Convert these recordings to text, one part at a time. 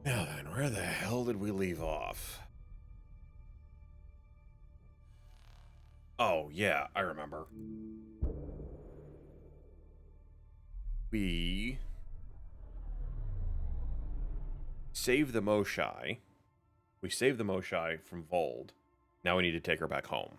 Now then, where the hell did we leave off? Oh, yeah, I remember. We saved the Moshai. We saved the Moshai from Vold. Now we need to take her back home.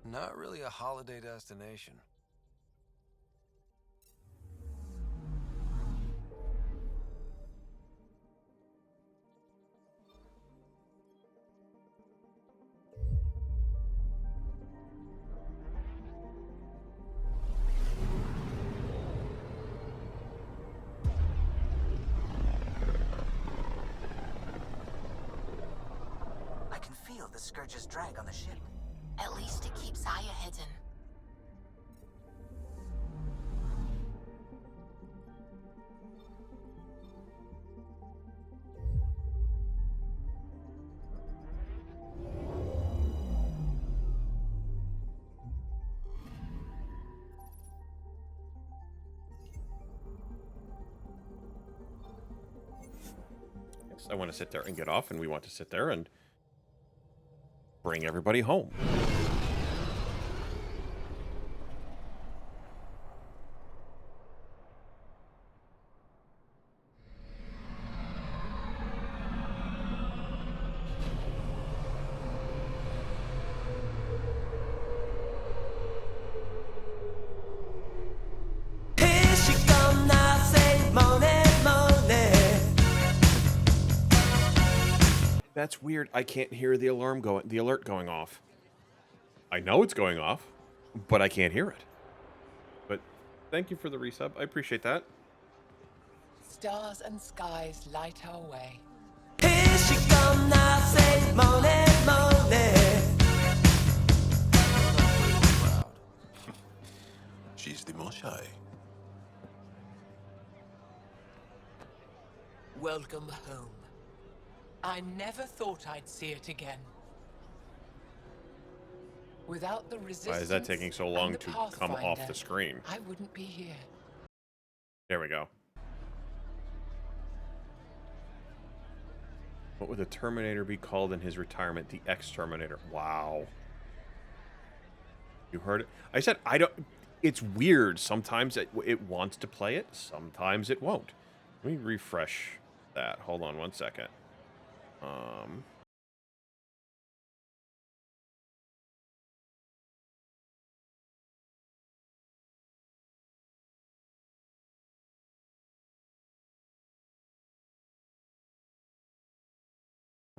Not really a holiday destination. I can feel the Scourge's drag on the ship. At least it keeps Aya hidden. Yes, I want to sit there and get off, and we want to sit there and bring everybody home. Here she come now, say moaning, moaning. That's weird. I can't hear the alert going off. I know it's going off, but I can't hear it. But thank you for the resub. I appreciate that. Stars and skies light our way. Here she come now, say moaning, moaning. Proud. She's the Moshai. Welcome home. I never thought I'd see it again. Without the resistance, Why is that taking so long to come off the screen? I wouldn't be here. There we go. What would the Terminator be called in his retirement? The X-Terminator. Wow. You heard it? I said I don't... It's weird. Sometimes it wants to play it. Sometimes it won't. Let me refresh that. Hold on one second.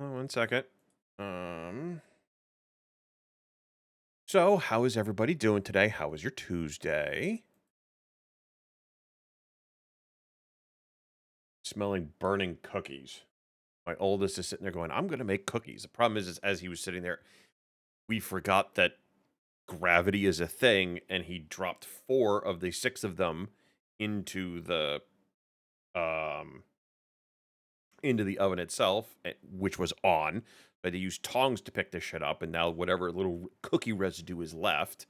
Oh, one second. So, how is everybody doing today? How was your Tuesday? Smelling burning cookies. My oldest is sitting there going, I'm going to make cookies. The problem is, as he was sitting there, we forgot that gravity is a thing, and he dropped 4 of the 6 of them into the oven itself, which was on. But they used tongs to pick this shit up, and now whatever little cookie residue is left,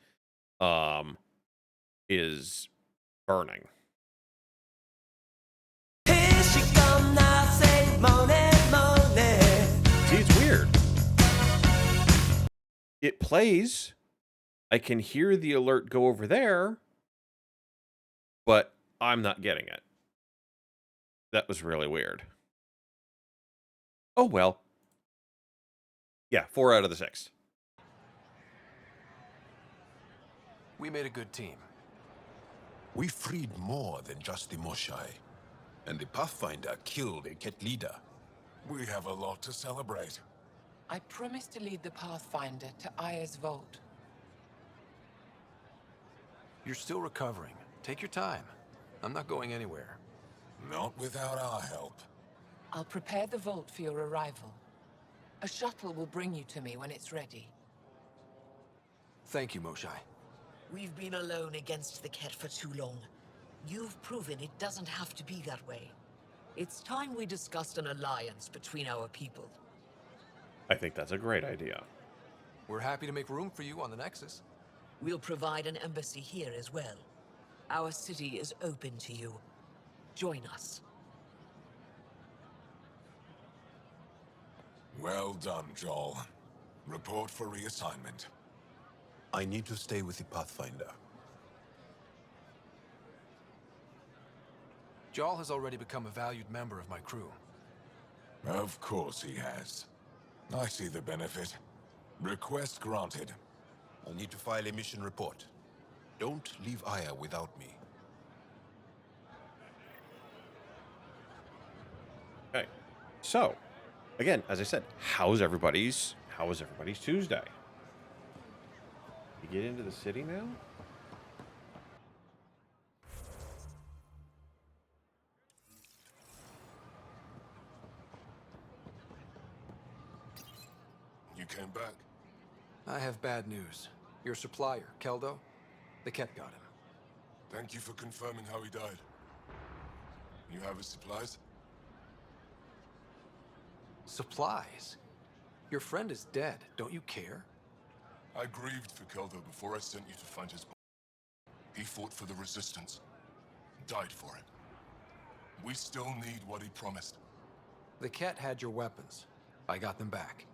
is burning. Here she come now, say moaning, moaning. See, it's weird. It plays. I can hear the alert go over there, but I'm not getting it. That was really weird. Oh, well. Yeah, 4 out of the 6. We made a good team. We freed more than just the Moshai. And the Pathfinder killed a Ket leader. We have a lot to celebrate. I promised to lead the Pathfinder to Aya's vault. You're still recovering. Take your time. I'm not going anywhere. Not without our help. I'll prepare the vault for your arrival. A shuttle will bring you to me when it's ready. Thank you, Moshae. We've been alone against the Ket for too long. You've proven it doesn't have to be that way. It's time we discussed an alliance between our people. I think that's a great idea. We're happy to make room for you on the Nexus. We'll provide an embassy here as well. Our city is open to you. Join us. Well done, Joel. Report for reassignment. I need to stay with the Pathfinder. Jarl has already become a valued member of my crew. Of course he has. I see the benefit. Request granted. I need to file a mission report. Don't leave Aya without me. Okay. So, again, as I said, how was everybody's Tuesday? You get into the city now? You came back. I have bad news. Your supplier, Keldo, the Ket got him. Thank you for confirming how he died. You have his supplies? Supplies? Your friend is dead. Don't you care? I grieved for Keldo before I sent you to find his body. He fought for the Resistance. Died for it. We still need what he promised. The Ket had your weapons. I got them back.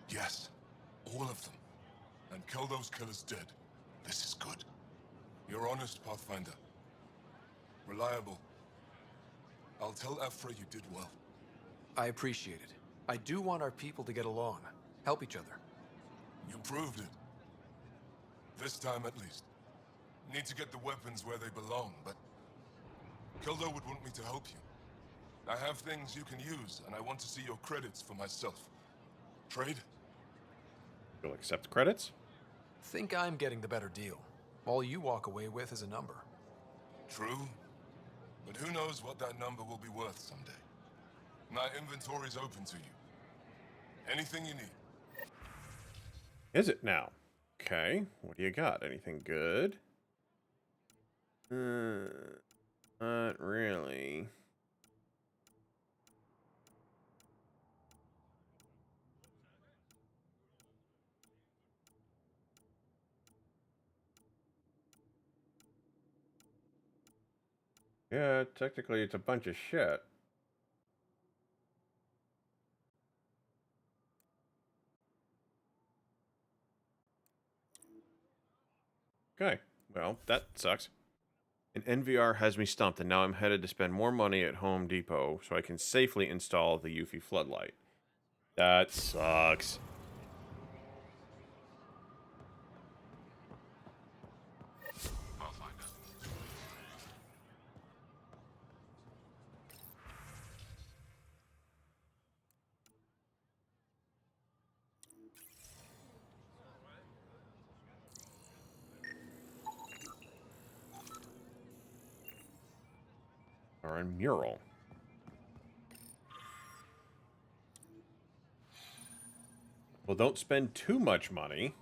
Yes, all of them. And Keldo's killer's dead. This is good. You're honest, Pathfinder. Reliable. I'll tell Aphra you did well. I appreciate it. I do want our people to get along. Help each other. You proved it. This time at least. Need to get the weapons where they belong, but Keldo would want me to help you. I have things you can use, and I want to see your credits for myself. Trade? You'll accept credits? Think I'm getting the better deal. All you walk away with is a number. True. But who knows what that number will be worth someday. My inventory's open to you. Anything you need. Is it now? Okay. What do you got? Anything good? Not really. Yeah, technically it's a bunch of shit. Okay, well, that sucks. An NVR has me stumped, and now I'm headed to spend more money at Home Depot so I can safely install the Yuffie floodlight. That sucks. Or a mural. Well, don't spend too much money.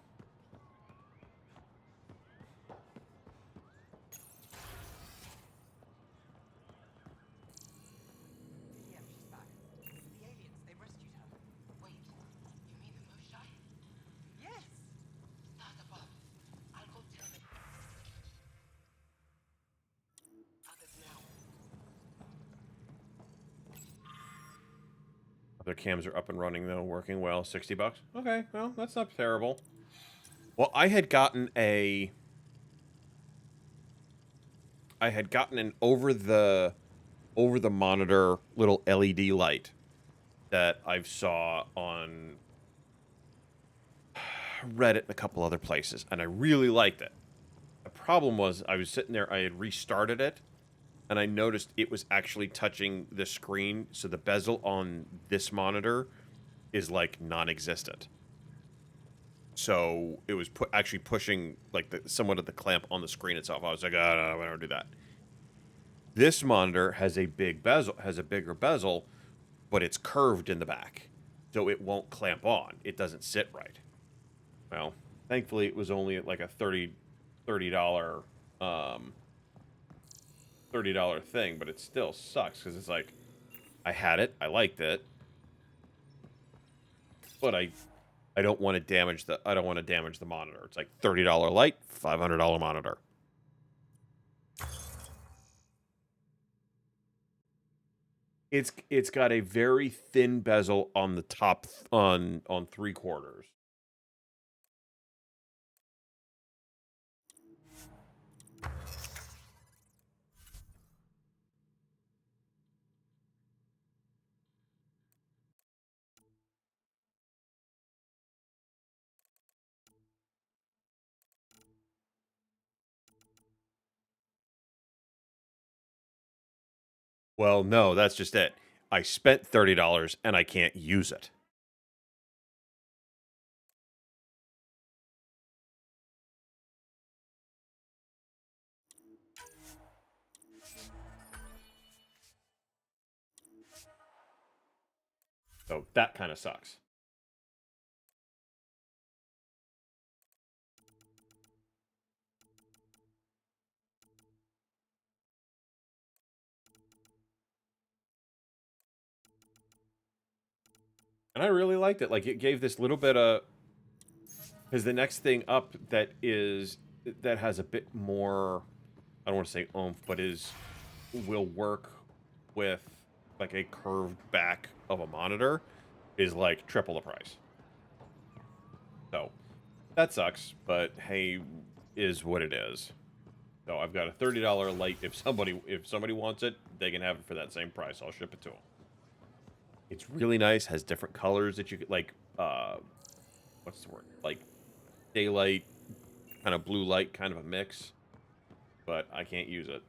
Yeah, she's back. The aliens, they rescued her. Wait, you mean the Moshae? Yes! Stand above. I'll go tell them. Others now. Their cams are up and running, though, working well. $60. Okay, well, that's not terrible. Well, I had gotten an over the monitor little LED light that I saw on Reddit and a couple other places, and I really liked it. The problem was I was sitting there, I had restarted it, and I noticed it was actually touching the screen, so the bezel on this monitor is like non-existent. So it was actually pushing like somewhat of the clamp on the screen itself. I was like, oh, no, I don't do that. This monitor has a bigger bezel, but it's curved in the back, so it won't clamp on. It doesn't sit right. Well, Thankfully, it was only like a $30 um $30 thing, but it still sucks because it's like I had it, I liked it, but I don't want to damage the monitor. It's like $30 light, $500 monitor. It's got a very thin bezel on the top on 3/4. Well, no, that's just it. I spent $30 and I can't use it. So that kind of sucks. And I really liked it. Like it gave this little bit of because the next thing up that has a bit more I don't want to say oomph, but will work with like a curved back of a monitor is like triple the price. So that sucks, but hey, is what it is. So I've got a $30 light. If somebody wants it, they can have it for that same price. I'll ship it to them. It's really nice. Has different colors that you could like. What's the word? Like daylight, kind of blue light, kind of a mix. But I can't use it.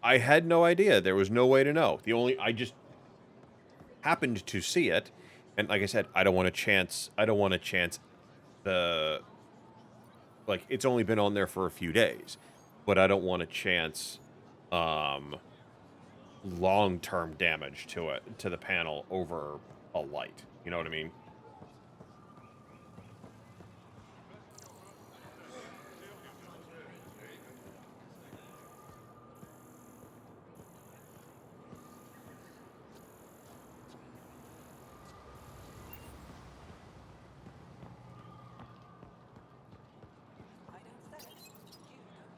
I had no idea. There was no way to know. I just happened to see it, and like I said, I don't want to chance. I don't want to chance the like. It's only been on there for a few days, but I don't want to chance um, long-term damage to the panel over a light. You know what I mean?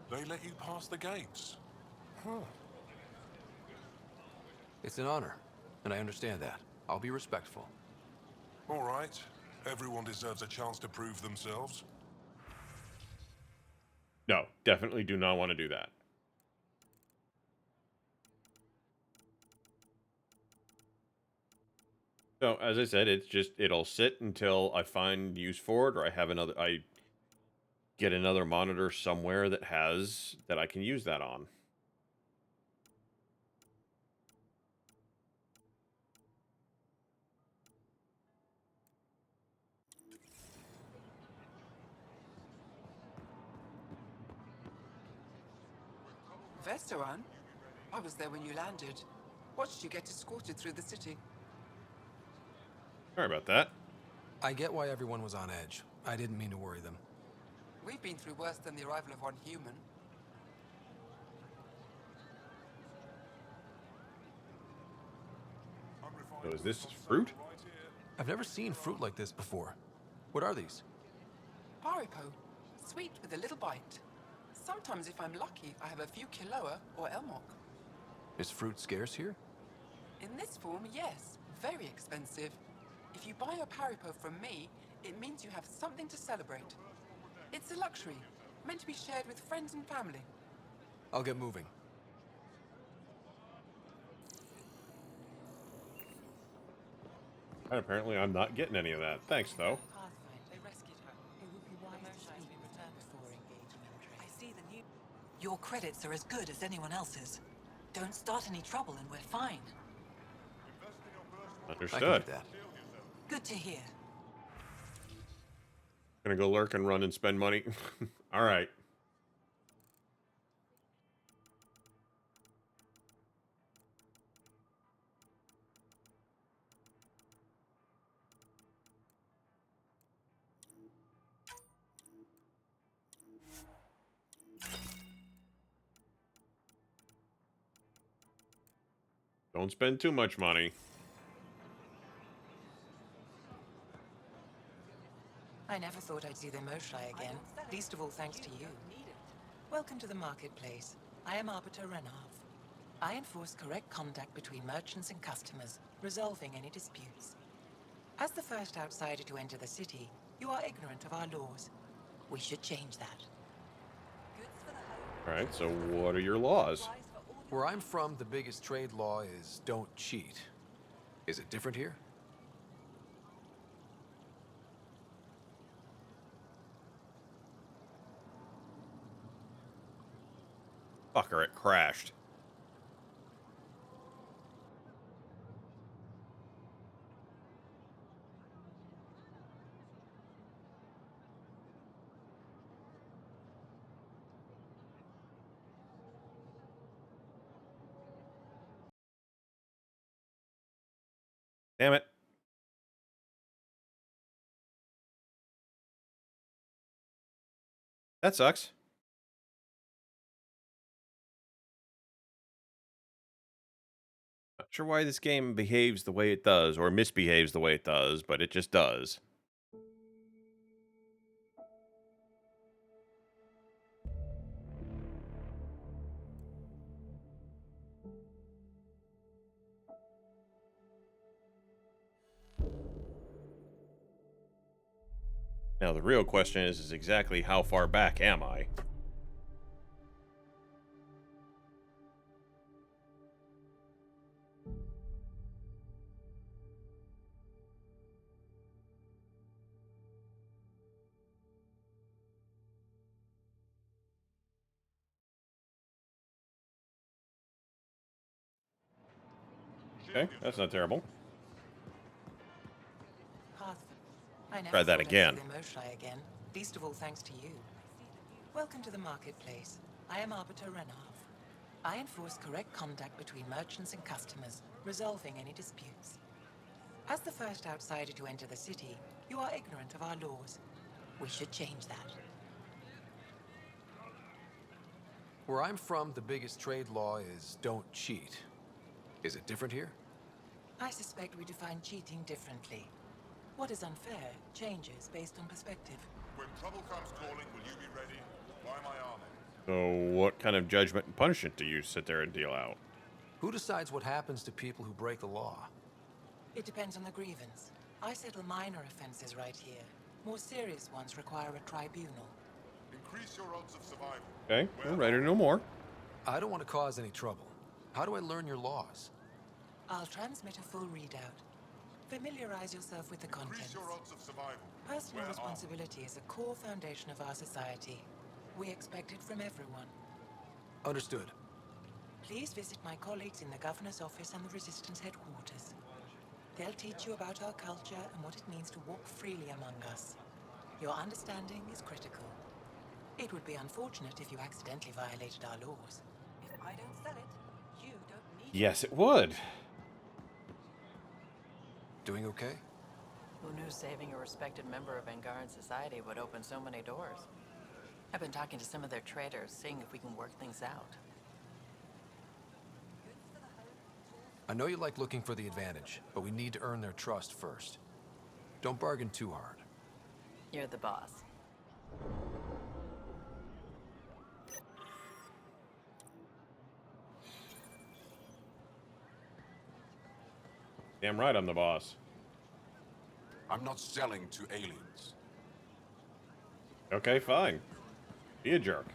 They let you pass the gates. It's an honor, and I understand that. I'll be respectful. All right. Everyone deserves a chance to prove themselves. No, definitely do not want to do that. So as I said, it'll sit until I find use for it, or I get another monitor somewhere that I can use that on. Veteran? I was there when you landed. Watched you get escorted through the city. Sorry about that. I get why everyone was on edge. I didn't mean to worry them. We've been through worse than the arrival of one human. So is this fruit? I've never seen fruit like this before. What are these? Paripo. Sweet with a little bite. Sometimes if I'm lucky, I have a few kiloa or elmok. Is fruit scarce here? In this form, yes. Very expensive. If you buy a paripo from me, it means you have something to celebrate. It's a luxury, meant to be shared with friends and family. I'll get moving. And apparently I'm not getting any of that. Thanks, though. They rescued her. It would be wise to be returned before engaging in trade. I see the new. Your credits are as good as anyone else's. Don't start any trouble and we're fine. I can Understood. do that. Good to hear. Gonna go lurk and run and spend money. All right. Don't spend too much money. I never thought I'd see the Moshai again, least of all thanks to you. Welcome to the marketplace. I am Arbiter Renarv. I enforce correct conduct between merchants and customers, resolving any disputes. As the first outsider to enter the city, you are ignorant of our laws. We should change that. All right, so what are your laws? Where I'm from, the biggest trade law is don't cheat. Is it different here? Fucker, it crashed. Damn it. That sucks. Not sure why this game behaves the way it does, or misbehaves the way it does, but it just does. Now, the real question is exactly how far back am I? Okay, that's not terrible. I never Try that thought I'd again. see the Moshai again, least of all thanks to you. Welcome to the marketplace. I am Arbiter Renarv. I enforce correct conduct between merchants and customers, resolving any disputes. As the first outsider to enter the city, you are ignorant of our laws. We should change that. Where I'm from, the biggest trade law is don't cheat. Is it different here? I suspect we define cheating differently. What is unfair changes based on perspective. When trouble comes calling, will you be ready? Buy my armor. So, what kind of judgment and punishment do you sit there and deal out? Who decides what happens to people who break the law? It depends on the grievance. I settle minor offenses right here. More serious ones require a tribunal. Increase your odds of survival. Okay, we're ready to know more. I don't want to cause any trouble. How do I learn your laws? I'll transmit a full readout. Familiarize yourself with the Increase contents. your odds of survival. Personal Wear responsibility is a core foundation of our society. We expect it from everyone. Understood. Please visit my colleagues in the Governor's office and the Resistance headquarters. They'll teach you about our culture and what it means to walk freely among us. Your understanding is critical. It would be unfortunate if you accidentally violated our laws. If I don't sell it, you don't need Yes, it would. Doing okay? Who knew saving a respected member of Angaran society would open so many doors? I've been talking to some of their traders, seeing if we can work things out. I know you like looking for the advantage, but we need to earn their trust first. Don't bargain too hard. You're the boss. Damn right I'm the boss. I'm not selling to aliens. Okay, fine. Be a jerk.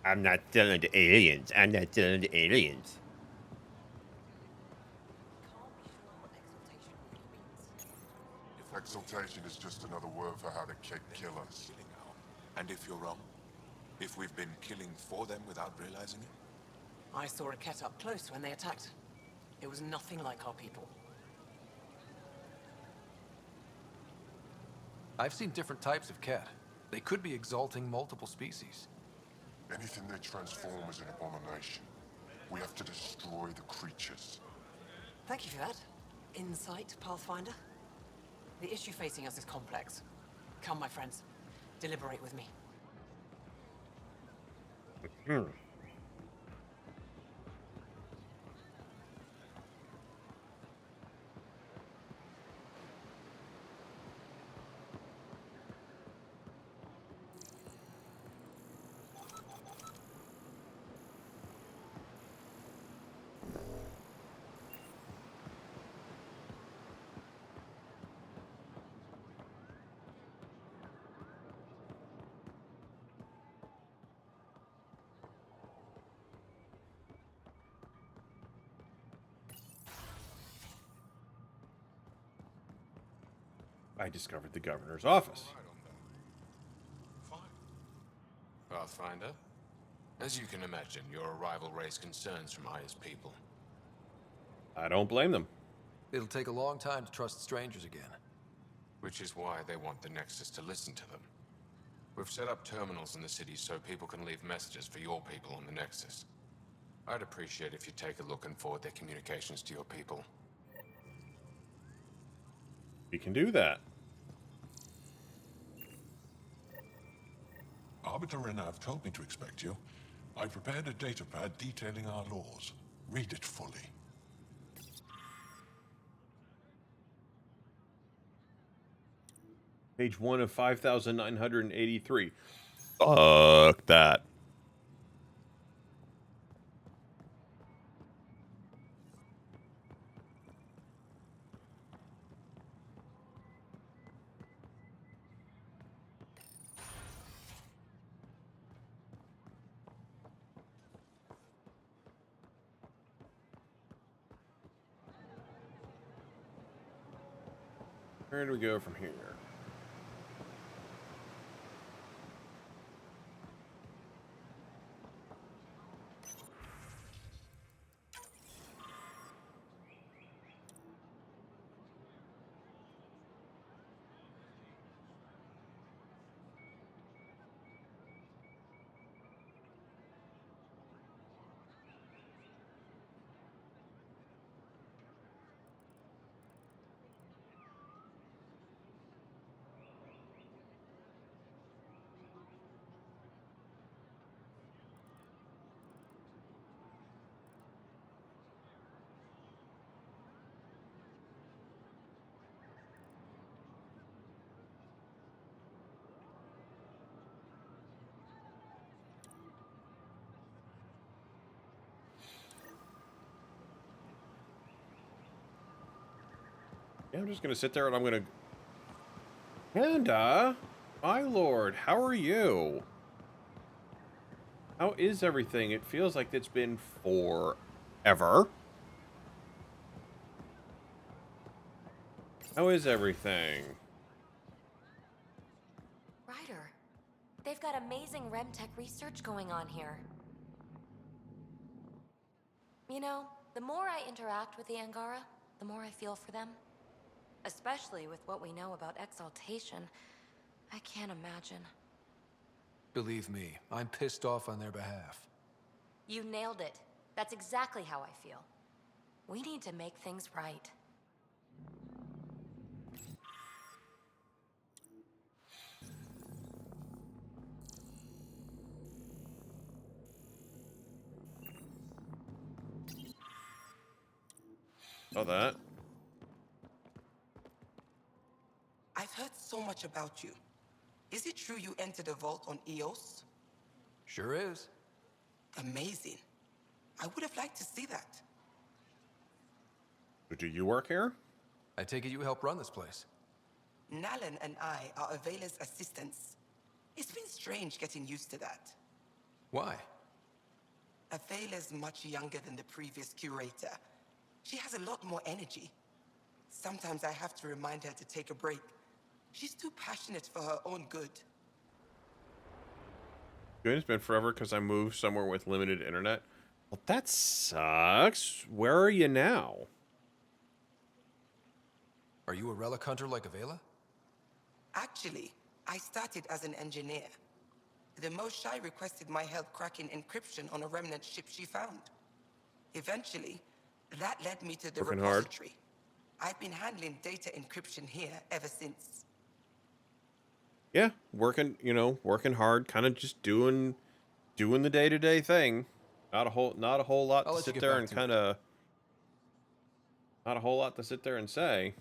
I'm not selling to aliens. I'm not selling to aliens. If exaltation is just another word for how the kid kill us. And if you're wrong? If we've been killing for them without realizing it? I saw a cat up close when they attacked. It was nothing like our people. I've seen different types of cat. They could be exalting multiple species. Anything they transform is an abomination. We have to destroy the creatures. Thank you for that. Insight, Pathfinder. The issue facing us is complex. Come, my friends. Deliberate with me. Hmm. I discovered the governor's office. Fine. Pathfinder, as you can imagine, your arrival raised concerns from Aya's people. I don't blame them. It'll take a long time to trust strangers again. Which is why they want the Nexus to listen to them. We've set up terminals in the city so people can leave messages for your people on the Nexus. I'd appreciate if you take a look and forward their communications to your people. We can do that. Arbiter Renav told me to expect you. I prepared a datapad detailing our laws. Read it fully. Page 1 of 5,983. Fuck that. Where do we go from here? Yeah, I'm just gonna sit there and I'm gonna... Panda, my lord, how are you? How is everything? It feels like it's been forever. How is everything? Ryder, they've got amazing RemTech research going on here. You know, the more I interact with the Angara, the more I feel for them. Especially with what we know about exaltation. I can't imagine. Believe me, I'm pissed off on their behalf. You nailed it. That's exactly how I feel. We need to make things right. Oh, that. I've heard so much about you. Is it true you entered a vault on Eos? Sure is. Amazing. I would have liked to see that. Do you work here? I take it you help run this place. Nalan and I are Avela's assistants. It's been strange getting used to that. Why? Avela's much younger than the previous curator. She has a lot more energy. Sometimes I have to remind her to take a break. She's too passionate for her own good. Good, it's been forever because I moved somewhere with limited internet. Well, that sucks. Where are you now? Are you a relic hunter like Avela? Actually, I started as an engineer. The Moshai requested my help cracking encryption on a remnant ship she found. Eventually, that led me to the Working hard. repository. I've been handling data encryption here ever since. Yeah, working, working hard, kind of just doing the day-to-day thing. Not a whole lot I'll to let you sit get there back and to it. not a whole lot to sit there and say.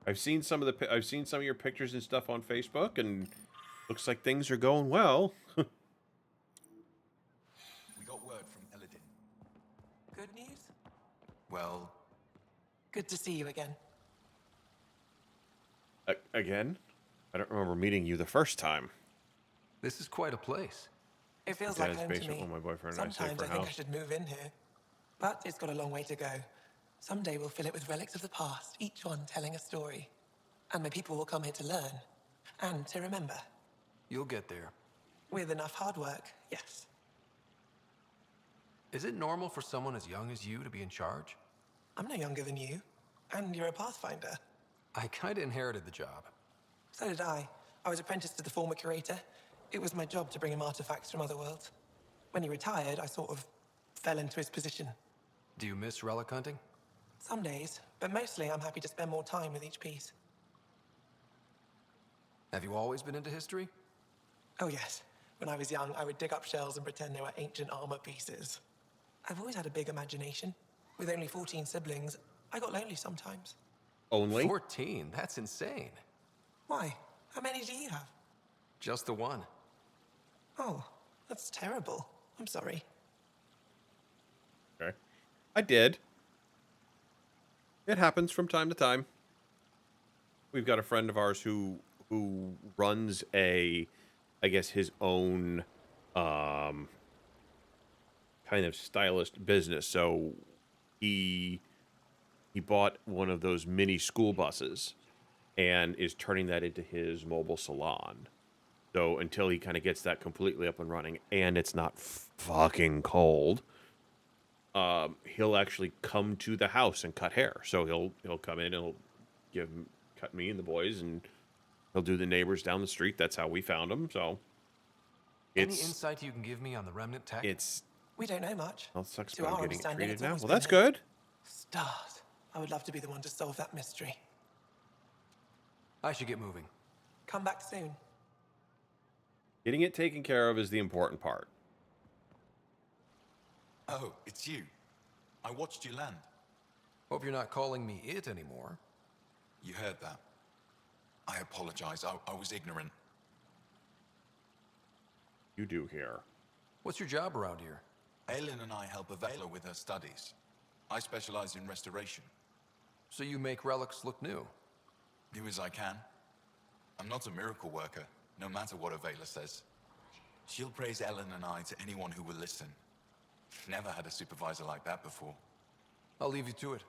I've seen some of your pictures and stuff on Facebook, and looks like things are going well. We got word from Eladin. Good news? Well, Good to see you again. Again, I don't remember meeting you the first time. This is quite a place. It feels Dad's like home to basement me. when my boyfriend and I Sometimes saved for I a think I house. should move in here. But it's got a long way to go. Someday we'll fill it with relics of the past, each one telling a story. And my people will come here to learn. And to remember. You'll get there. With enough hard work, yes. Is it normal for someone as young as you to be in charge? I'm no younger than you. And you're a Pathfinder. I kinda inherited the job. So did I. I was apprenticed to the former curator. It was my job to bring him artifacts from other worlds. When he retired, I sort of fell into his position. Do you miss relic hunting? Some days, but mostly I'm happy to spend more time with each piece. Have you always been into history? Oh yes. When I was young, I would dig up shells and pretend they were ancient armor pieces. I've always had a big imagination. With only 14 siblings, I got lonely sometimes. Only? 14? That's insane. Why? How many do you have? Just the one. Oh, that's terrible. I'm sorry. Okay. I did. It happens from time to time. We've got a friend of ours who runs I guess his own kind of stylist business. So he bought one of those mini school buses and is turning that into his mobile salon. So until he kind of gets that completely up and running and it's not fucking cold, he'll actually come to the house and cut hair. So he'll come in and he'll cut me and the boys, and he'll do the neighbors down the street. That's how we found him. So Any insight you can give me on the remnant tech? We don't know much. Well, it sucks To about our getting it understanding, treated it's now. always Well, been that's here. good. Stars. I would love to be the one to solve that mystery. I should get moving. Come back soon. Getting it taken care of is the important part. oh, it's you. I watched you land. Hope you're not calling me it anymore. You heard that. I apologize. I was ignorant. You do here. What's your job around here? Aelin and I help Avela with her studies. I specialize in restoration. So you make relics look new? Do as I can. I'm not a miracle worker, no matter what Avela says. She'll praise Ellen and I to anyone who will listen. Never had a supervisor like that before. I'll leave you to it.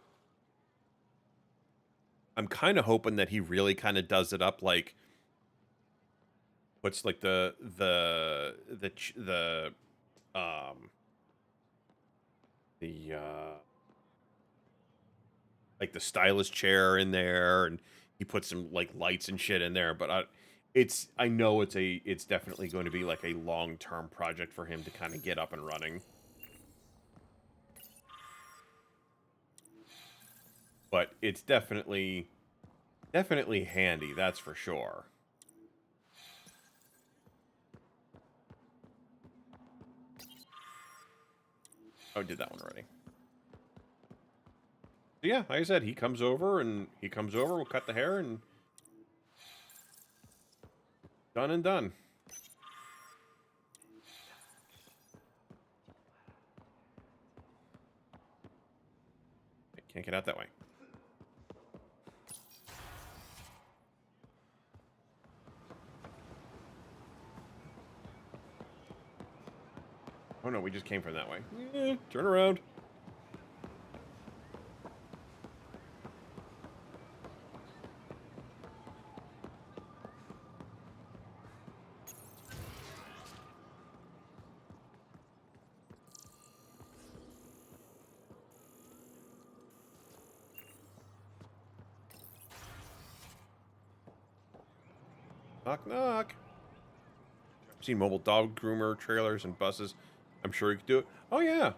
I'm kind of hoping that he really kind of does it up like what's like the like the stylist chair in there, and he puts some like lights and shit in there, but I know it's definitely going to be like a long-term project for him to kind of get up and running. But it's definitely handy, that's for sure. Oh, I did that one already. So yeah, like I said, he comes over, we'll cut the hair, and done and done. Can't get out that way. Oh no, we just came from that way. Turn around. Knock, knock. I've seen mobile dog groomer trailers and buses. I'm sure you could do it. Oh, yeah.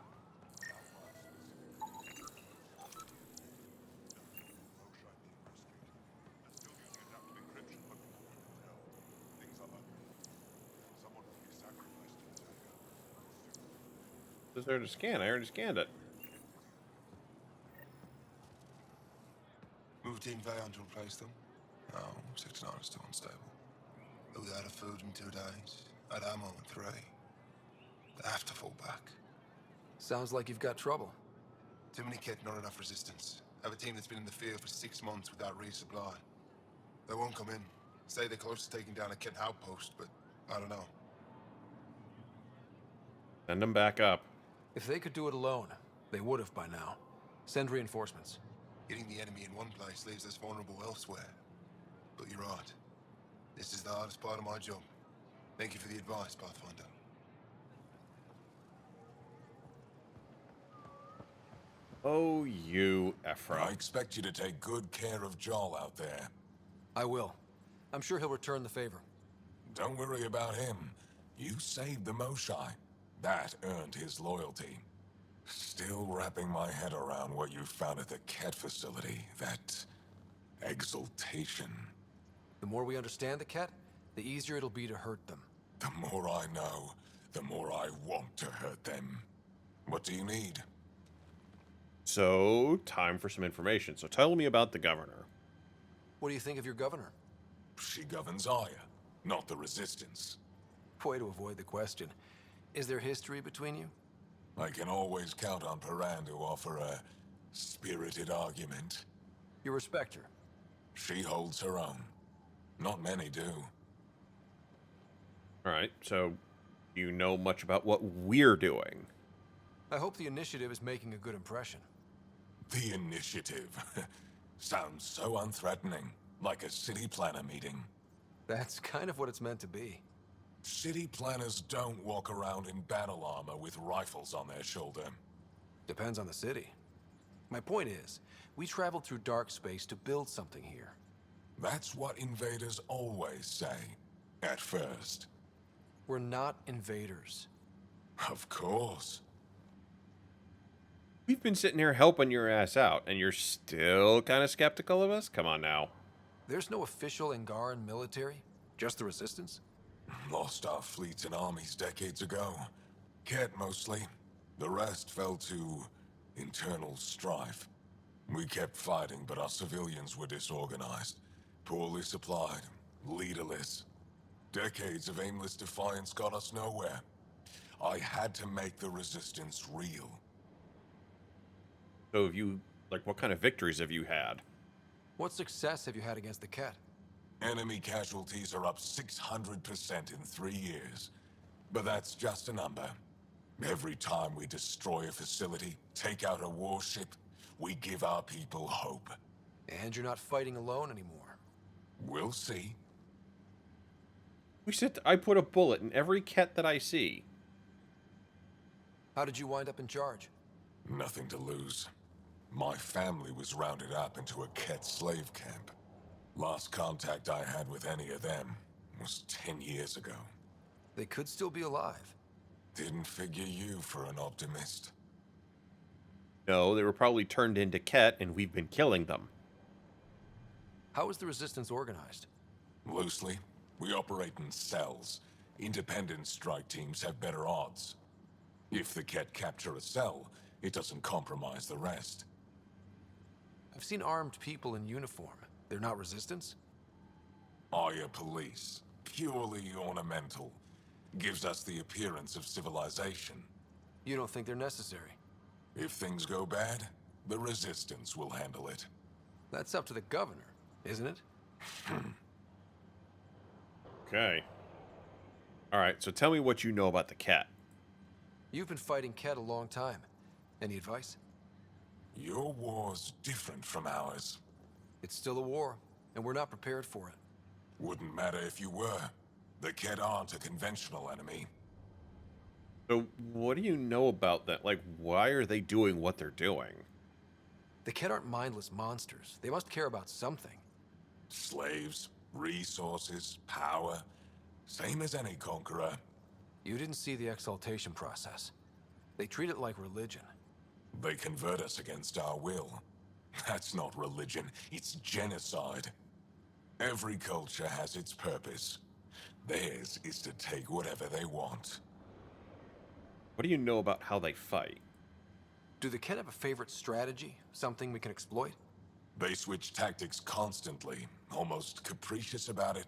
Is there to scan? I already scanned it. Move Team Vayon to replace them? No, 69 is still unstable. They'll be out of food in 2 days. Out of ammo in 3. They have to fall back. Sounds like you've got trouble. Too many kit, not enough resistance. I have a team that's been in the field for 6 months without resupply. They won't come in. Say they're close to taking down a kit outpost, but I don't know. Send them back up. If they could do it alone, they would have by now. Send reinforcements. Hitting the enemy in one place leaves us vulnerable elsewhere. But you're right. This is the hardest part of my job. Thank you for the advice, Pathfinder. Oh, you Ephra. I expect you to take good care of Jarl out there. I will. I'm sure he'll return the favor. Don't worry about him. You saved the Moshai. That earned his loyalty. Still wrapping my head around what you found at the Ket facility. That exaltation. The more we understand the Ket, the easier it'll be to hurt them. The more I know, the more I want to hurt them. What do you need? So, time for some information. So tell me about the governor. What do you think of your governor? She governs Aya, not the Resistance. Way to avoid the question. Is there history between you? I can always count on Paran to offer a spirited argument. You respect her? She holds her own. Not many do. Alright, so do you know much about what we're doing? I hope the initiative is making a good impression. The initiative. Sounds so unthreatening. Like a city planner meeting. That's kind of what it's meant to be. City planners don't walk around in battle armor with rifles on their shoulder. Depends on the city. My point is, we traveled through dark space to build something here. That's what invaders always say. At first. We're not invaders. Of course. We've been sitting here helping your ass out, and you're still kind of skeptical of us? Come on now. There's no official Angaran military, just the Resistance? Lost our fleets and armies decades ago. Ket mostly. The rest fell to internal strife. We kept fighting, but our civilians were disorganized, poorly supplied, leaderless. Decades of aimless defiance got us nowhere. I had to make the Resistance real. So have you, like, what kind of victories have you had? What success have you had against the Ket? Enemy casualties are up 600% in 3 years. But that's just a number. Every time we destroy a facility, take out a warship, we give our people hope. And you're not fighting alone anymore. We'll see. I put a bullet in every Ket that I see. How did you wind up in charge? Nothing to lose. My family was rounded up into a Ket slave camp. Last contact I had with any of them was 10 years ago. They could still be alive. Didn't figure you for an optimist. No, they were probably turned into Ket, and we've been killing them. How is the Resistance organized? Loosely, we operate in cells. Independent strike teams have better odds. If the Ket capture a cell, it doesn't compromise the rest. I've seen armed people in uniform. They're not Resistance? Aya police. Purely ornamental. Gives us the appearance of civilization. You don't think they're necessary? If things go bad, the Resistance will handle it. That's up to the governor, isn't it? Okay. Alright, so tell me what you know about the Ket. You've been fighting Ket a long time. Any advice? Your war's different from ours. It's still a war, and we're not prepared for it. Wouldn't matter if you were. The Ket aren't a conventional enemy. So what do you know about that? Like, why are they doing what they're doing? The Ket aren't mindless monsters. They must care about something. Slaves, Resources, power, same as any conqueror. You didn't see the exaltation process. They treat it like religion. They convert us against our will. That's not religion, it's genocide. Every culture has its purpose. Theirs is to take whatever they want. What do you know about how they fight? Do the Ken have a favorite strategy? Something we can exploit? They switch tactics constantly, almost capricious about it.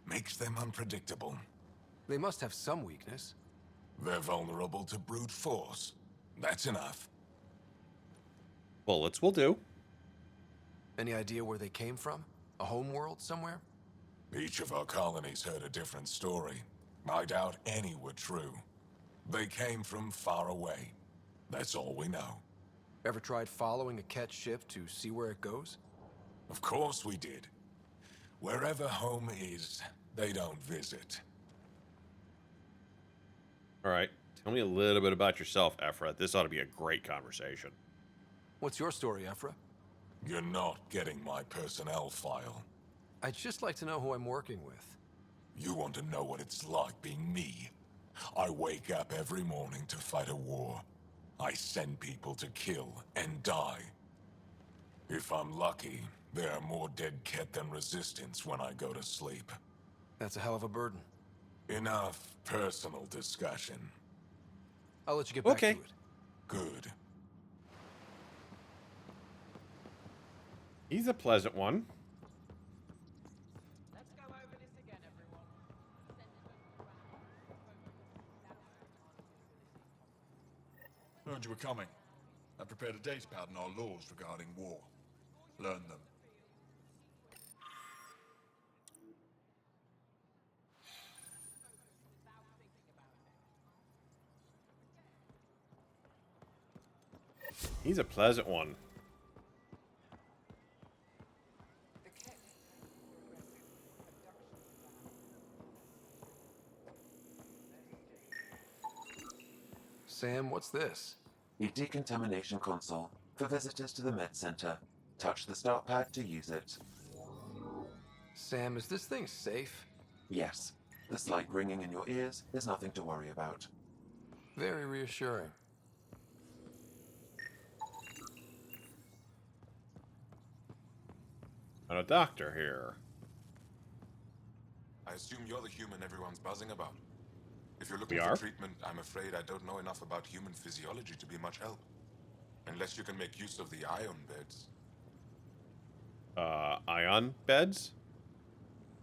Makes them unpredictable. They must have some weakness. They're vulnerable to brute force. That's enough. Bullets will do. Any idea where they came from? A home world somewhere? Each of our colonies heard a different story. I doubt any were true. They came from far away. That's all we know. Ever tried following a Ket ship to see where it goes? Of course we did. Wherever home is, they don't visit. All right. Tell me a little bit about yourself, Ephra. This ought to be a great conversation. What's your story, Ephra? You're not getting my personnel file. I'd just like to know who I'm working with. You want to know what it's like being me? I wake up every morning to fight a war. I send people to kill and die. If I'm lucky, there are more dead Ket than resistance when I go to sleep. That's a hell of a burden. Enough personal discussion. I'll let you get back to it. Good. He's a pleasant one. Let's go over this again, everyone. Learned you were coming. I prepared a data pad on our laws regarding war. Learn them. He's a pleasant one. Sam, what's this? A decontamination console for visitors to the med center. Touch the start pad to use it. Sam, is this thing safe? Yes. The slight ringing in your ears is nothing to worry about. Very reassuring. Got a doctor here. I assume you're the human everyone's buzzing about. If you're looking We for are? treatment, I'm afraid I don't know enough about human physiology to be much help. Unless you can make use of the ion beds. Ion beds?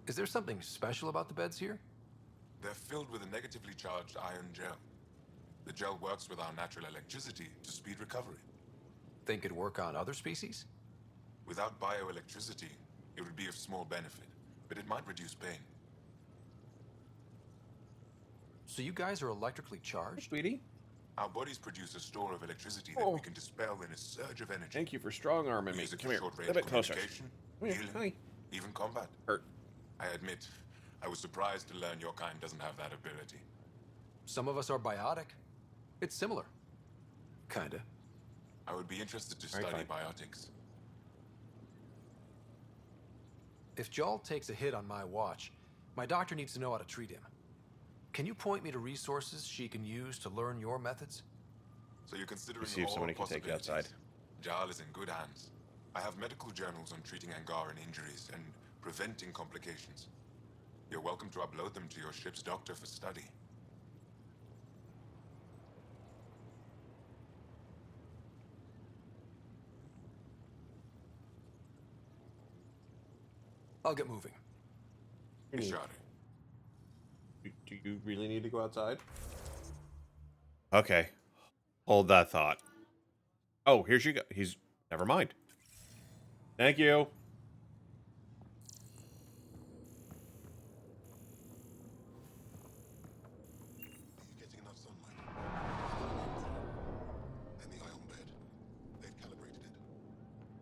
Is there something special about the beds here? They're filled with a negatively charged ion gel. The gel works with our natural electricity to speed recovery. Think it'd work on other species? Without bioelectricity, it would be of small benefit, but it might reduce pain. So you guys are electrically charged? Sweetie? Our bodies produce a store of electricity that we can dispel in a surge of energy. Thank you for strong arming me. Use it Come for here. short-range A bit closer. communication, Come here. healing, Hi. even combat. Hurt. I admit, I was surprised to learn your kind doesn't have that ability. Some of us are biotic. It's similar. Kinda. I would be interested to All right, study fine. biotics. If Jarl takes a hit on my watch, my doctor needs to know how to treat him. Can you point me to resources she can use to learn your methods? So you're considering See if all somebody can take you outside. possibilities. Jarl is in good hands. I have medical journals on treating Angaran injuries and preventing complications. You're welcome to upload them to your ship's doctor for study. I'll get moving. Ishari. Do you really need to go outside? Okay. Hold that thought. Oh, here she go. He's... Never mind. Thank you. Getting enough sunlight. And the ion bed. They've calibrated it.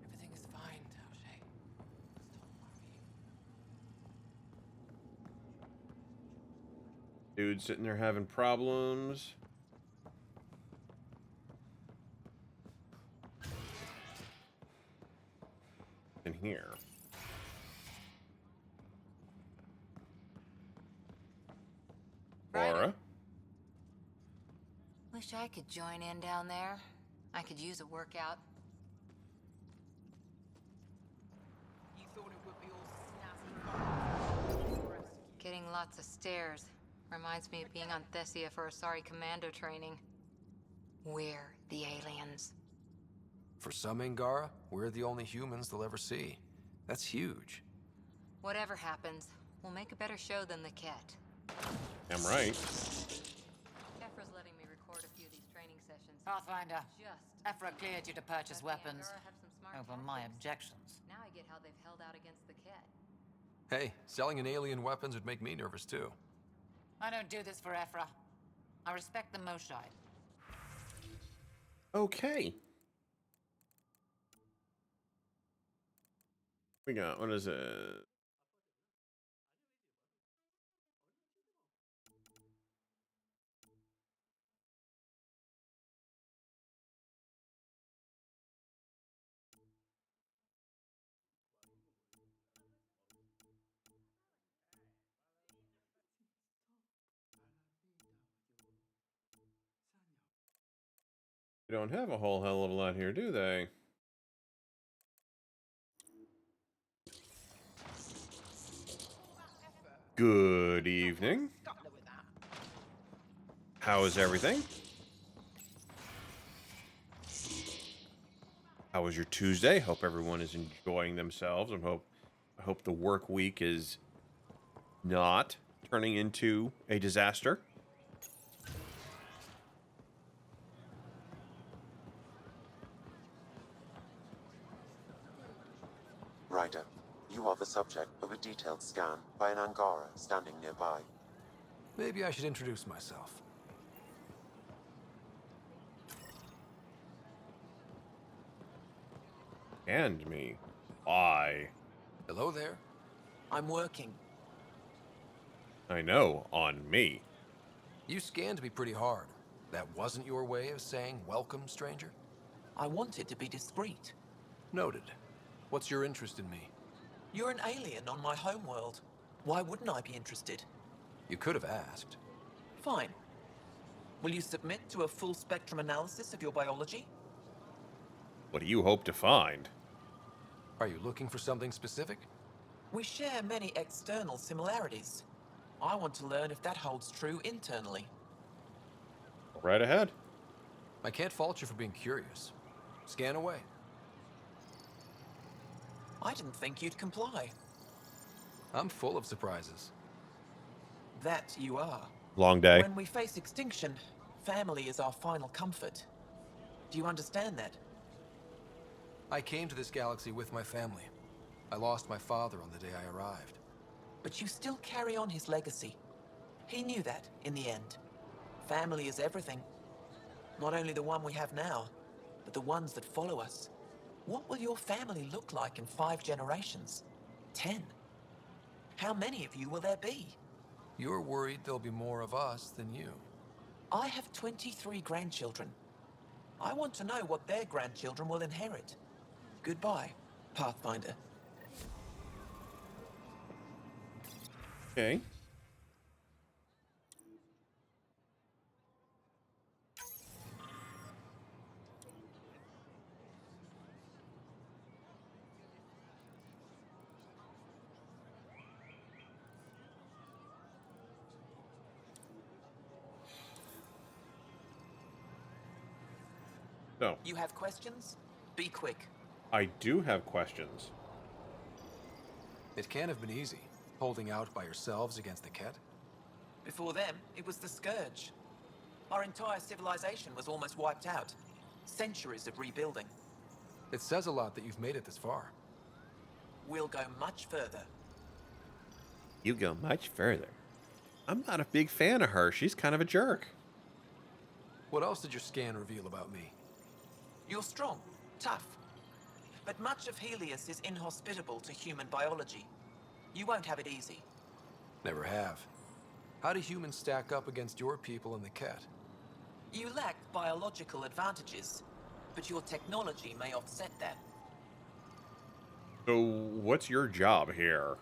Everything's fine, Taoshe. Stop worrying. Dude sitting there having problems. In here. Angora. Wish I could join in down there. I could use a workout. You thought it would be all snazzy. Getting lots of stairs. Reminds me of being on Thessia for Asari commando training. We're the aliens. For some Angara, we're the only humans they'll ever see. That's huge. Whatever happens, we'll make a better show than the Ket. I'm right. Ephra's letting me record a few of these training sessions. Pathfinder, Just Ephra cleared you to purchase let the weapons. Angara have some smart Over my tactics. objections. Now I get how they've held out against the Ket. Hey, selling an alien weapons would make me nervous too. I don't do this for Ephra. I respect the Moshai. Okay. We got, what is it? They don't have a whole hell of a lot here, do they? Good evening. How is everything? How was your Tuesday? Hope everyone is enjoying themselves. I hope the work week is not turning into a disaster. Ryder, you are the subject of a detailed scan by an Angara standing nearby. Maybe I should introduce myself. And me. Why? Hello there. I'm working. I know, on me. You scanned me pretty hard. That wasn't your way of saying welcome, stranger? I wanted to be discreet. Noted. What's your interest in me? You're an alien on my homeworld. Why wouldn't I be interested? You could have asked. Fine. Will you submit to a full spectrum analysis of your biology? What do you hope to find? Are you looking for something specific? We share many external similarities. I want to learn if that holds true internally. Right ahead. I can't fault you for being curious. Scan away. I didn't think you'd comply. I'm full of surprises. That you are. Long day. When we face extinction, family is our final comfort. Do you understand that? I came to this galaxy with my family. I lost my father on the day I arrived. But you still carry on his legacy. He knew that, in the end. Family is everything. Not only the one we have now, but the ones that follow us. What will your family look like in 5 generations? 10? How many of you will there be? You're worried there'll be more of us than you. I have 23 grandchildren. I want to know what their grandchildren will inherit. Goodbye, Pathfinder. Okay. So, You have questions? Be quick. I do have questions. It can't have been easy, holding out by yourselves against the Ket. Before them, it was the Scourge. Our entire civilization was almost wiped out. Centuries of rebuilding. It says a lot that you've made it this far. We'll go much further. You go much further. I'm not a big fan of her. She's kind of a jerk. What else did your scan reveal about me? You're strong, tough. But much of Helios is inhospitable to human biology. You won't have it easy. Never have. How do humans stack up against your people in the Ket? You lack biological advantages, but your technology may offset that. So, what's your job here?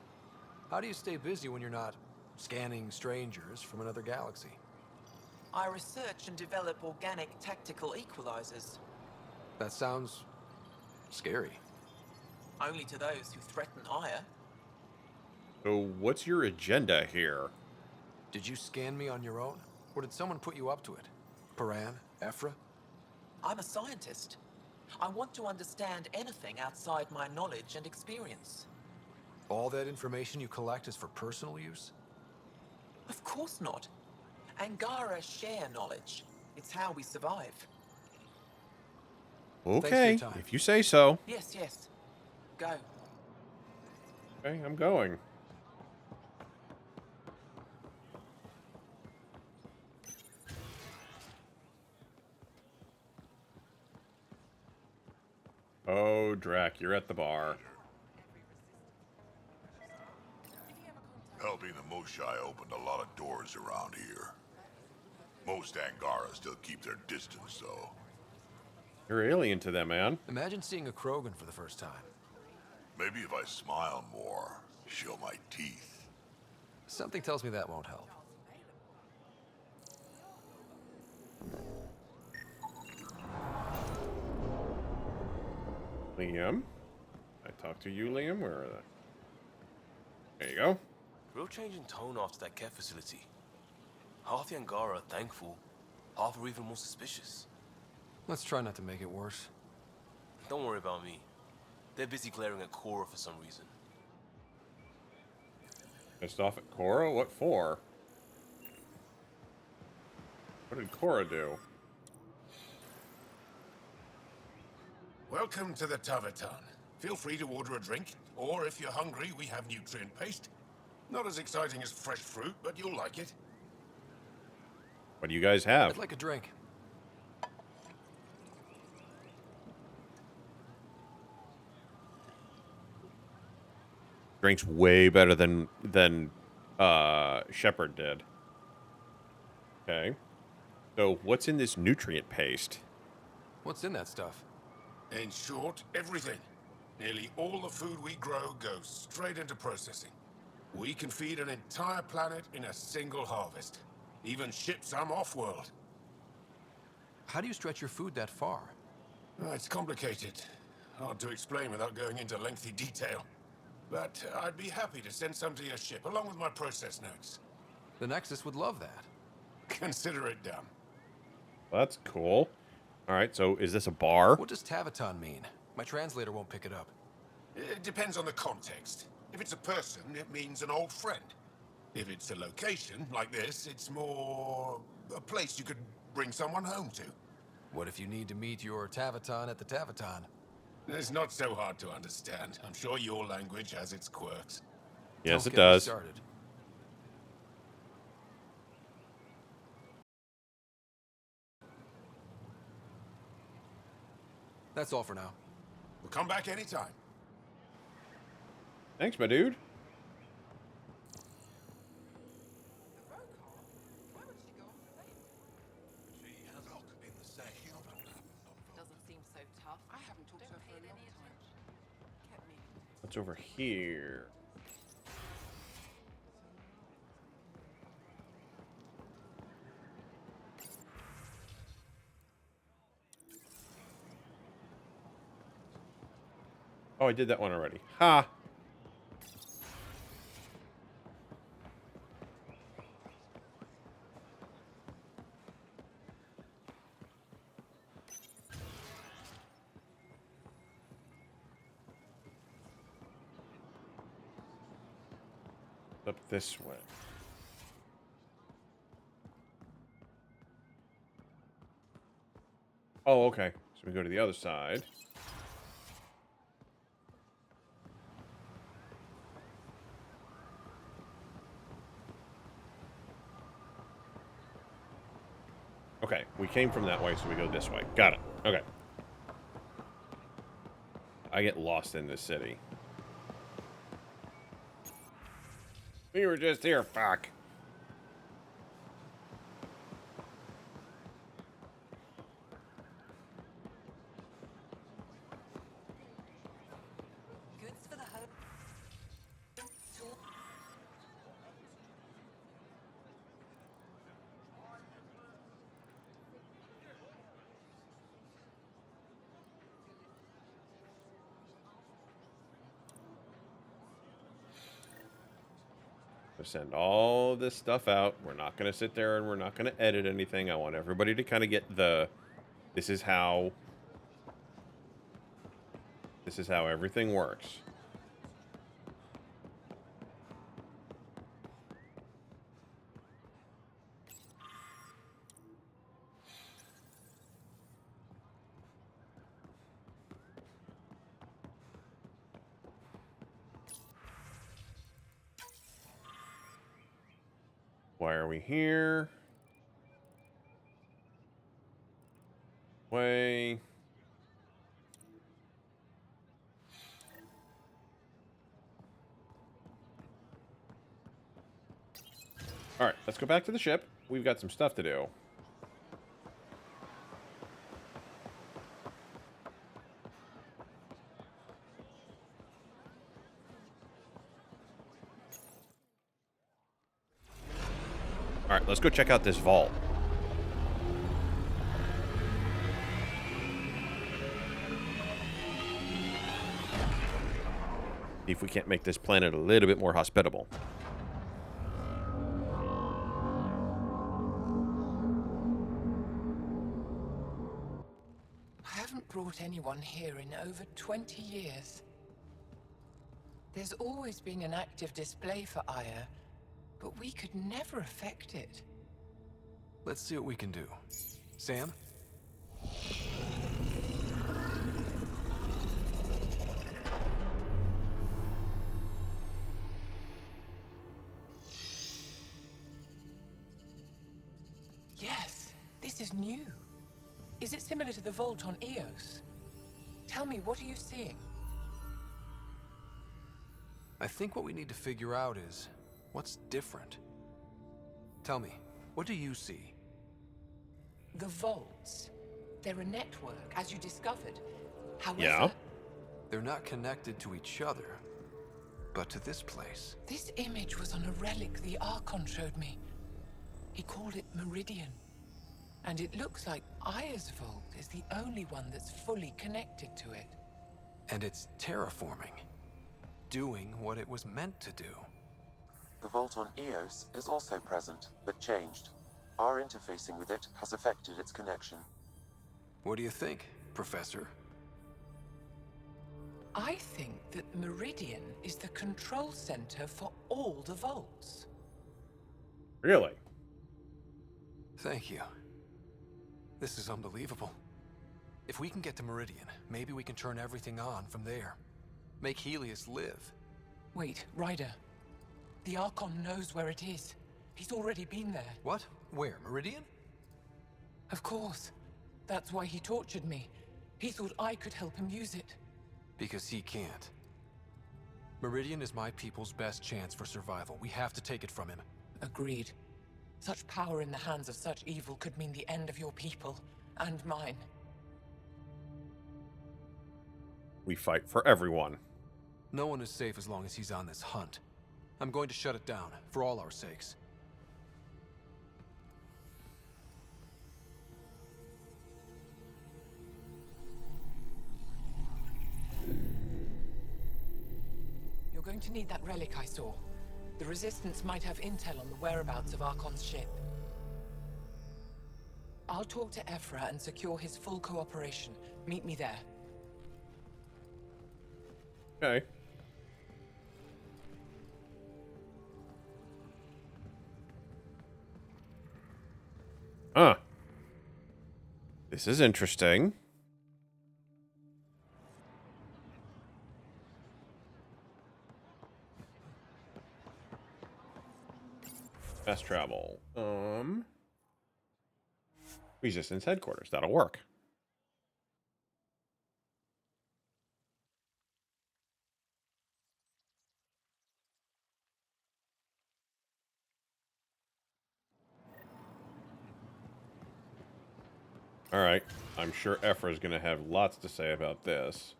How do you stay busy when you're not scanning strangers from another galaxy. I research and develop organic tactical equalizers. That sounds scary. Only to those who threaten higher. So what's your agenda here? Did you scan me on your own? Or did someone put you up to it? Paran? Ephra? I'm a scientist. I want to understand anything outside my knowledge and experience. All that information you collect is for personal use? Of course not. Angara share knowledge. It's how we survive. Okay, if you say so. Yes, yes. Go. Okay, I'm going. Oh, Drac, you're at the bar. Helping the Moshai opened a lot of doors around here. Most Angara still keep their distance, though. You're alien to them, man. Imagine seeing a Krogan for the first time. Maybe if I smile more, show my teeth. Something tells me that won't help. Liam? I talked to you, Liam? Where are they? There you go. Real change in tone after that care facility. Half the Angara are thankful, half are even more suspicious. Let's try not to make it worse. Don't worry about me. They're busy glaring at Cora for some reason. Pissed off at Cora? What for? What did Cora do? Welcome to the Tavertan. Feel free to order a drink, or if you're hungry, we have nutrient paste. Not as exciting as fresh fruit, but you'll like it. What do you guys have? I'd like a drink. Drink's way better than Shepard did. Okay. So what's in this nutrient paste? What's in that stuff? In short, everything. Nearly all the food we grow goes straight into processing. We can feed an entire planet in a single harvest. Even ship some off-world. How do you stretch your food that far? It's complicated. Hard to explain without going into lengthy detail. But I'd be happy to send some to your ship, along with my process notes. The Nexus would love that. Consider it done. Well, that's cool. All right, so is this a bar? What does Tavertan mean? My translator won't pick it up. It depends on the context. If it's a person, it means an old friend. If it's a location, like this, it's more a place you could bring someone home to. What if you need to meet your Tavertan at the Tavertan? It's not so hard to understand. I'm sure your language has its quirks. Yes, Don't it get me does. started. That's all for now. We'll come back anytime. Thanks, my dude. Doesn't seem so tough. I haven't talked to her for a long time. What's over here? Oh, I did that one already. Ha! Up this way. Oh, okay. So we go to the other side. Okay, we came from that way, so we go this way. Got it. Okay. I get lost in this city. We were just here, fuck. Goods for the home. Send all this stuff out. We're not going to sit there and we're not going to edit anything. I want everybody to kind of get the, this is how everything works. Why are we here? Way. All right, let's go back to the ship. We've got some stuff to do. All right, let's go check out this vault. See if we can't make this planet a little bit more hospitable. I haven't brought anyone here in over 20 years. There's always been an active display for Aya, but we could never affect it. Let's see what we can do. Sam? Yes, this is new. Is it similar to the vault on Eos? Tell me, what are you seeing? I think what we need to figure out is what's different. Tell me, what do you see? The vaults. They're a network, as you discovered. However, Yeah. They're not connected to each other, but to this place. this image was on a relic the Archon showed me. He called it Meridian. And it looks like Aya's vault is the only one that's fully connected to it. And it's terraforming. Doing what it was meant to do. The vault on Eos is also present, but changed. Our interfacing with it has affected its connection. What do you think, Professor? I think that Meridian is the control center for all the vaults. Really? Thank you. This is unbelievable. If we can get to Meridian, maybe we can turn everything on from there. Make Helios live. Wait, Ryder. The Archon knows where it is. He's already been there. What? Where? Meridian? Of course. That's why he tortured me. He thought I could help him use it. Because he can't. Meridian is my people's best chance for survival. We have to take it from him. Agreed. Such power in the hands of such evil could mean the end of your people, and mine. We fight for everyone. No one is safe as long as he's on this hunt. I'm going to shut it down, for all our sakes. You're going to need that relic I saw. The Resistance might have intel on the whereabouts of Archon's ship. I'll talk to Ephra and secure his full cooperation. Meet me there. Okay. Huh. This is interesting. Fast travel. Resistance headquarters. That'll work. All right. I'm sure Ephra is going to have lots to say about this.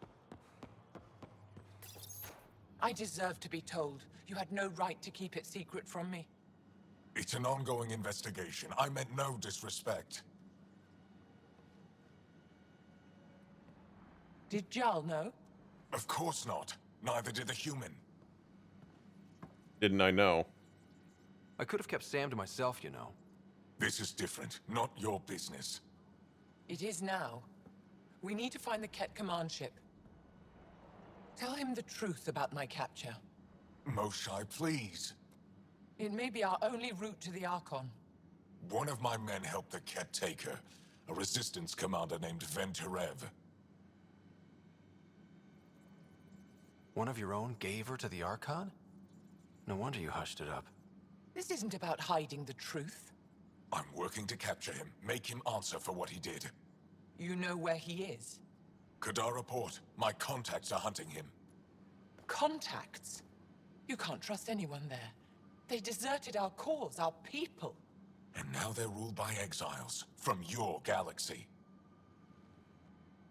I deserve to be told. You had no right to keep it secret from me. It's an ongoing investigation. I meant no disrespect. Did Jarl know? Of course not. Neither did the human. Didn't I know? I could have kept Sam to myself, you know. This is different. Not your business. It is now. We need to find the Ket command ship. Tell him the truth about my capture. Moshai, please. It may be our only route to the Archon. One of my men helped the Ket Taker, a resistance commander named Venturev. One of your own gave her to the Archon? No wonder you hushed it up. This isn't about hiding the truth. I'm working to capture him, make him answer for what he did. You know where he is? Kadara Port. My contacts are hunting him. Contacts? You can't trust anyone there. They deserted our cause, our people. And now they're ruled by exiles from your galaxy.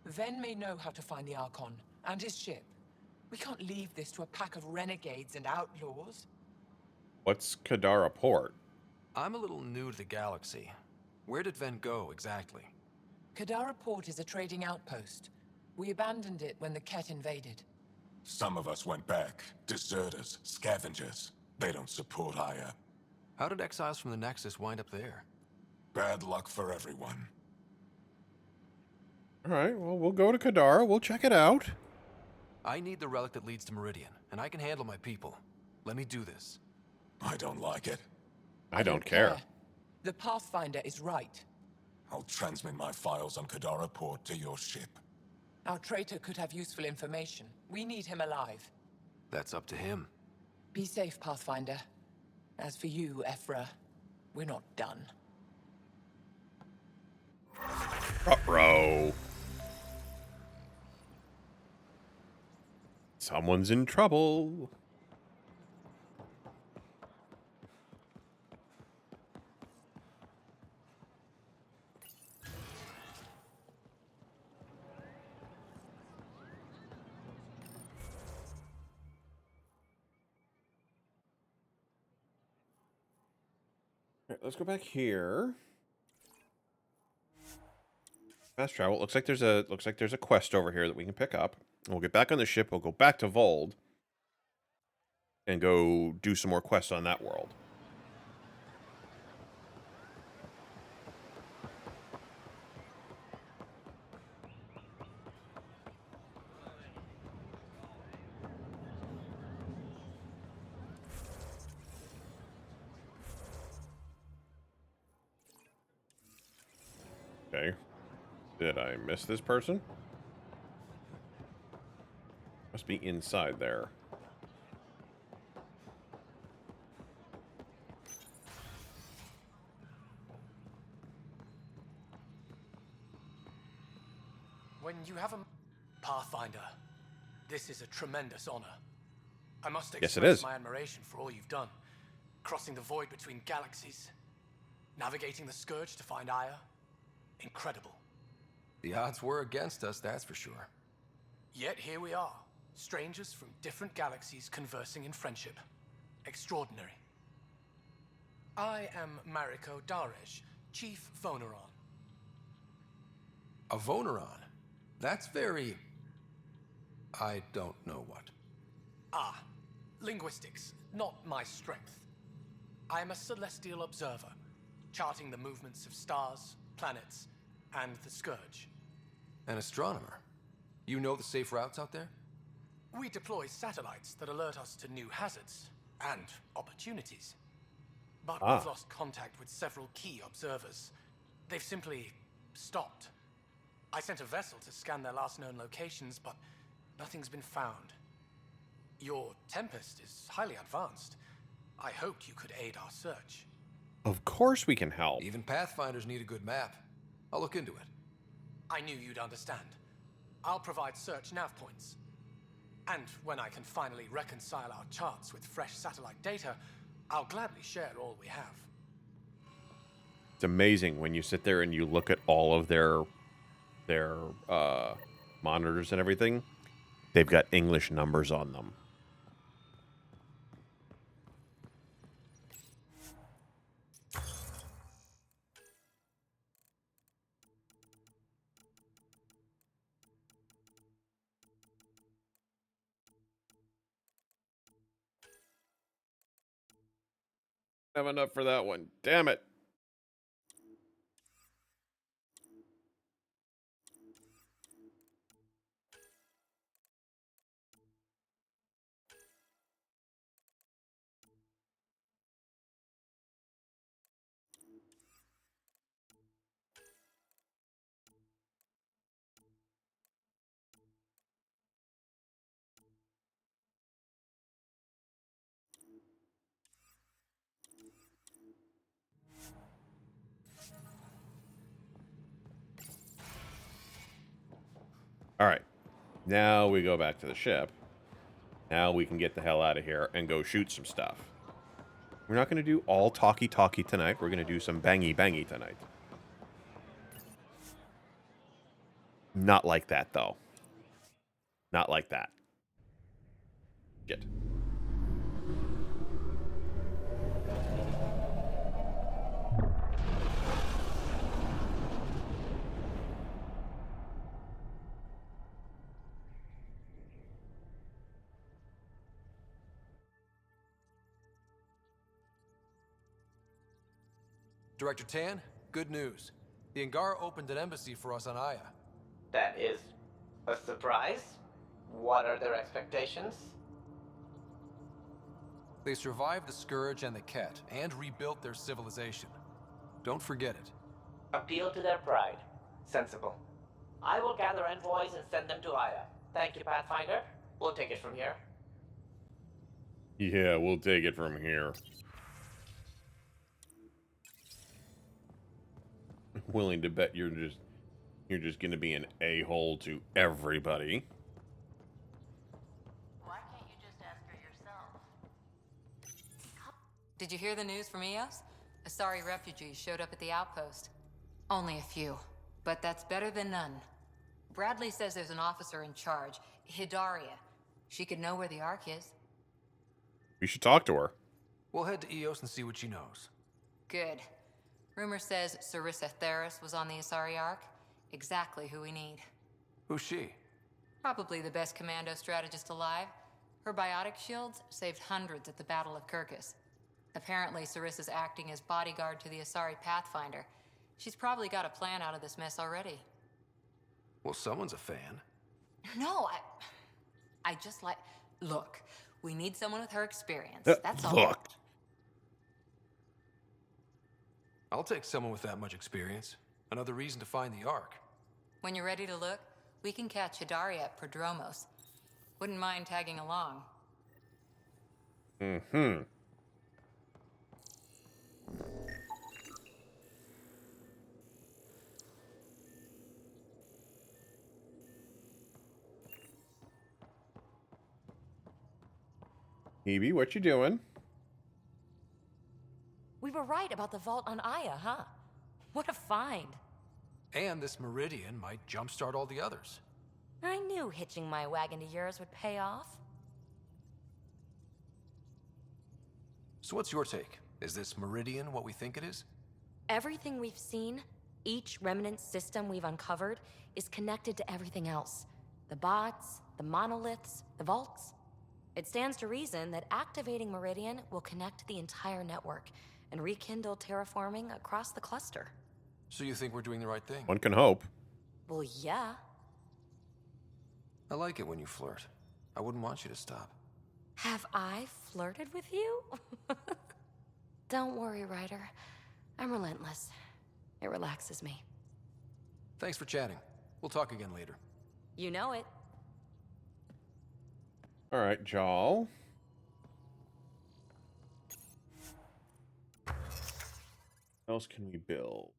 Ven may know how to find the Archon and his ship. We can't leave this to a pack of renegades and outlaws. What's Kadara Port? I'm a little new to the galaxy. Where did Ven go, exactly? Kadara Port is a trading outpost. We abandoned it when the Ket invaded. Some of us went back. Deserters, scavengers. They don't support Aya. How did exiles from the Nexus wind up there? Bad luck for everyone. Alright, well, we'll go to Kadara. We'll check it out. I need the relic that leads to Meridian, and I can handle my people. Let me do this. I don't like it. I don't care. The Pathfinder is right. I'll transmit my files on Kadara Port to your ship. Our traitor could have useful information. We need him alive. That's up to him. Be safe, Pathfinder. As for you, Ephra, we're not done. Ruh-roh. Someone's in trouble. Alright, let's go back here. Fast travel. Looks like there's a quest over here that we can pick up. We'll get back on the ship. We'll go back to Vold and go do some more quests on that world. Okay. Did I miss this person? Must be inside there. When you have a Pathfinder, this is a tremendous honor. I must Yes, it express is. my admiration for all you've done. Crossing the void between galaxies, navigating the Scourge to find Aya. Incredible. The odds were against us, that's for sure. Yet here we are, strangers from different galaxies conversing in friendship. Extraordinary. I am Mariko Darej, Chief Voneron. A Voneron? That's very... I don't know what. Ah, linguistics, not my strength. I am a celestial observer, charting the movements of stars, planets, and the Scourge. An astronomer? You know the safe routes out there? We deploy satellites that alert us to new hazards and opportunities. But we've lost contact with several key observers. They've simply stopped. I sent a vessel to scan their last known locations, but nothing's been found. Your Tempest is highly advanced. I hoped you could aid our search. Of course we can help. Even Pathfinders need a good map. I'll look into it. I knew you'd understand. I'll provide search nav points. And when I can finally reconcile our charts with fresh satellite data, I'll gladly share all we have. It's amazing when you sit there and you look at all of their monitors and everything. They've got English numbers on them. Have enough for that one. Damn it. All right. Now we go back to the ship. Now we can get the hell out of here and go shoot some stuff. We're not going to do all talky tonight. We're going to do some bangy tonight. Not like that, though. Not like that. Shit. Director Tan, good news. The Angara opened an embassy for us on Aya. That is a surprise? What are their expectations? They survived the Scourge and the Ket, and rebuilt their civilization. Don't forget it. Appeal to their pride. Sensible. I will gather envoys and send them to Aya. Thank you, Pathfinder. We'll take it from here. Yeah, we'll take it from here. Willing to bet you're just going to be an a-hole to everybody. Why can't you just ask her yourself? Did you hear the news from Eos? Asari refugees showed up at the outpost. Only a few, but that's better than none. Bradley says there's an officer in charge, Hidaria. She could know where the Ark is. We should talk to her. We'll head to Eos and see what she knows. Good. Rumor says Sarissa Theris was on the Asari Ark. Exactly who we need. Who's she? Probably the best commando strategist alive. Her biotic shields saved hundreds at the Battle of Kirkus. Apparently, Sarissa's acting as bodyguard to the Asari Pathfinder. She's probably got a plan out of this mess already. Well, someone's a fan. No, I just like... Look, we need someone with her experience. That's all. Look. I'll take someone with that much experience. Another reason to find the Ark. When you're ready to look, we can catch Hidaria at Prodromos. Wouldn't mind tagging along. Mm-hmm. Hebe, what you doing? We were right about the vault on Aya, huh? What a find. And this Meridian might jumpstart all the others. I knew hitching my wagon to yours would pay off. So what's your take? Is this Meridian what we think it is? Everything we've seen, each remnant system we've uncovered, is connected to everything else. The bots, the monoliths, the vaults. It stands to reason that activating Meridian will connect the entire network and rekindle terraforming across the cluster. So you think we're doing the right thing? One can hope. Well, yeah. I like it when you flirt. I wouldn't want you to stop. Have I flirted with you? Don't worry, Ryder. I'm relentless. It relaxes me. Thanks for chatting. We'll talk again later. You know it. All right, Jal. What else can we build?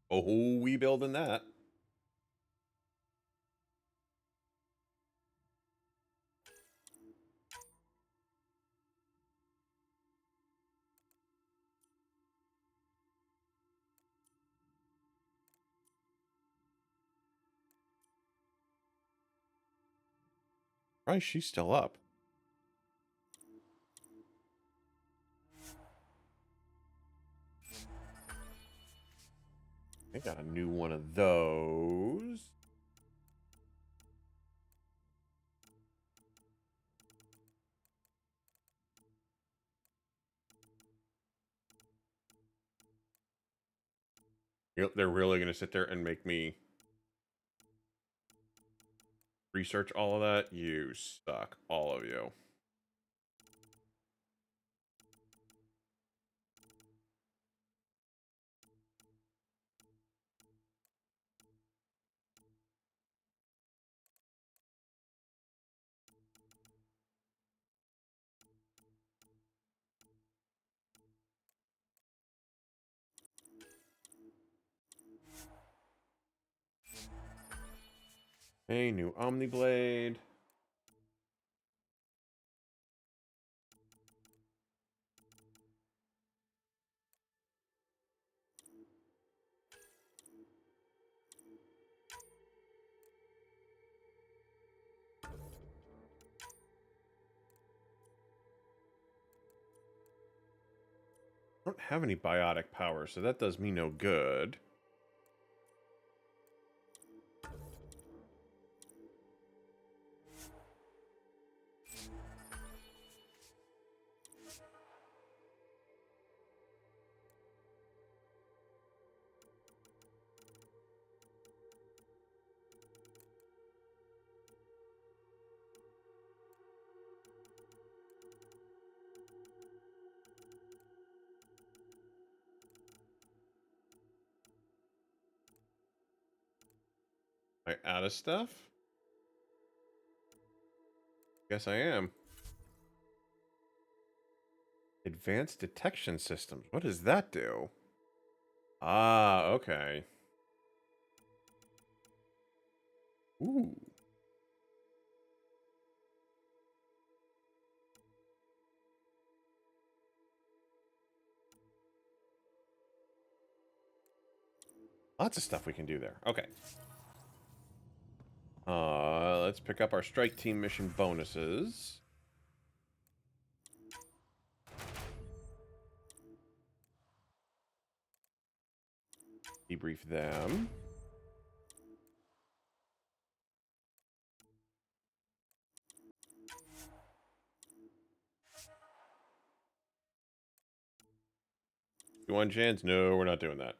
Oh, we building that. Why is she still up? I got a new one of those. They're really going to sit there and make me research all of that? You suck, all of you. A new Omniblade. I don't have any biotic power, so that does me no good. Am I out of stuff? Guess I am. Advanced detection systems. What does that do? Ah, okay. Ooh. Lots of stuff we can do there. Okay. Let's pick up our strike team mission bonuses. Debrief them. You want chance? No, we're not doing that.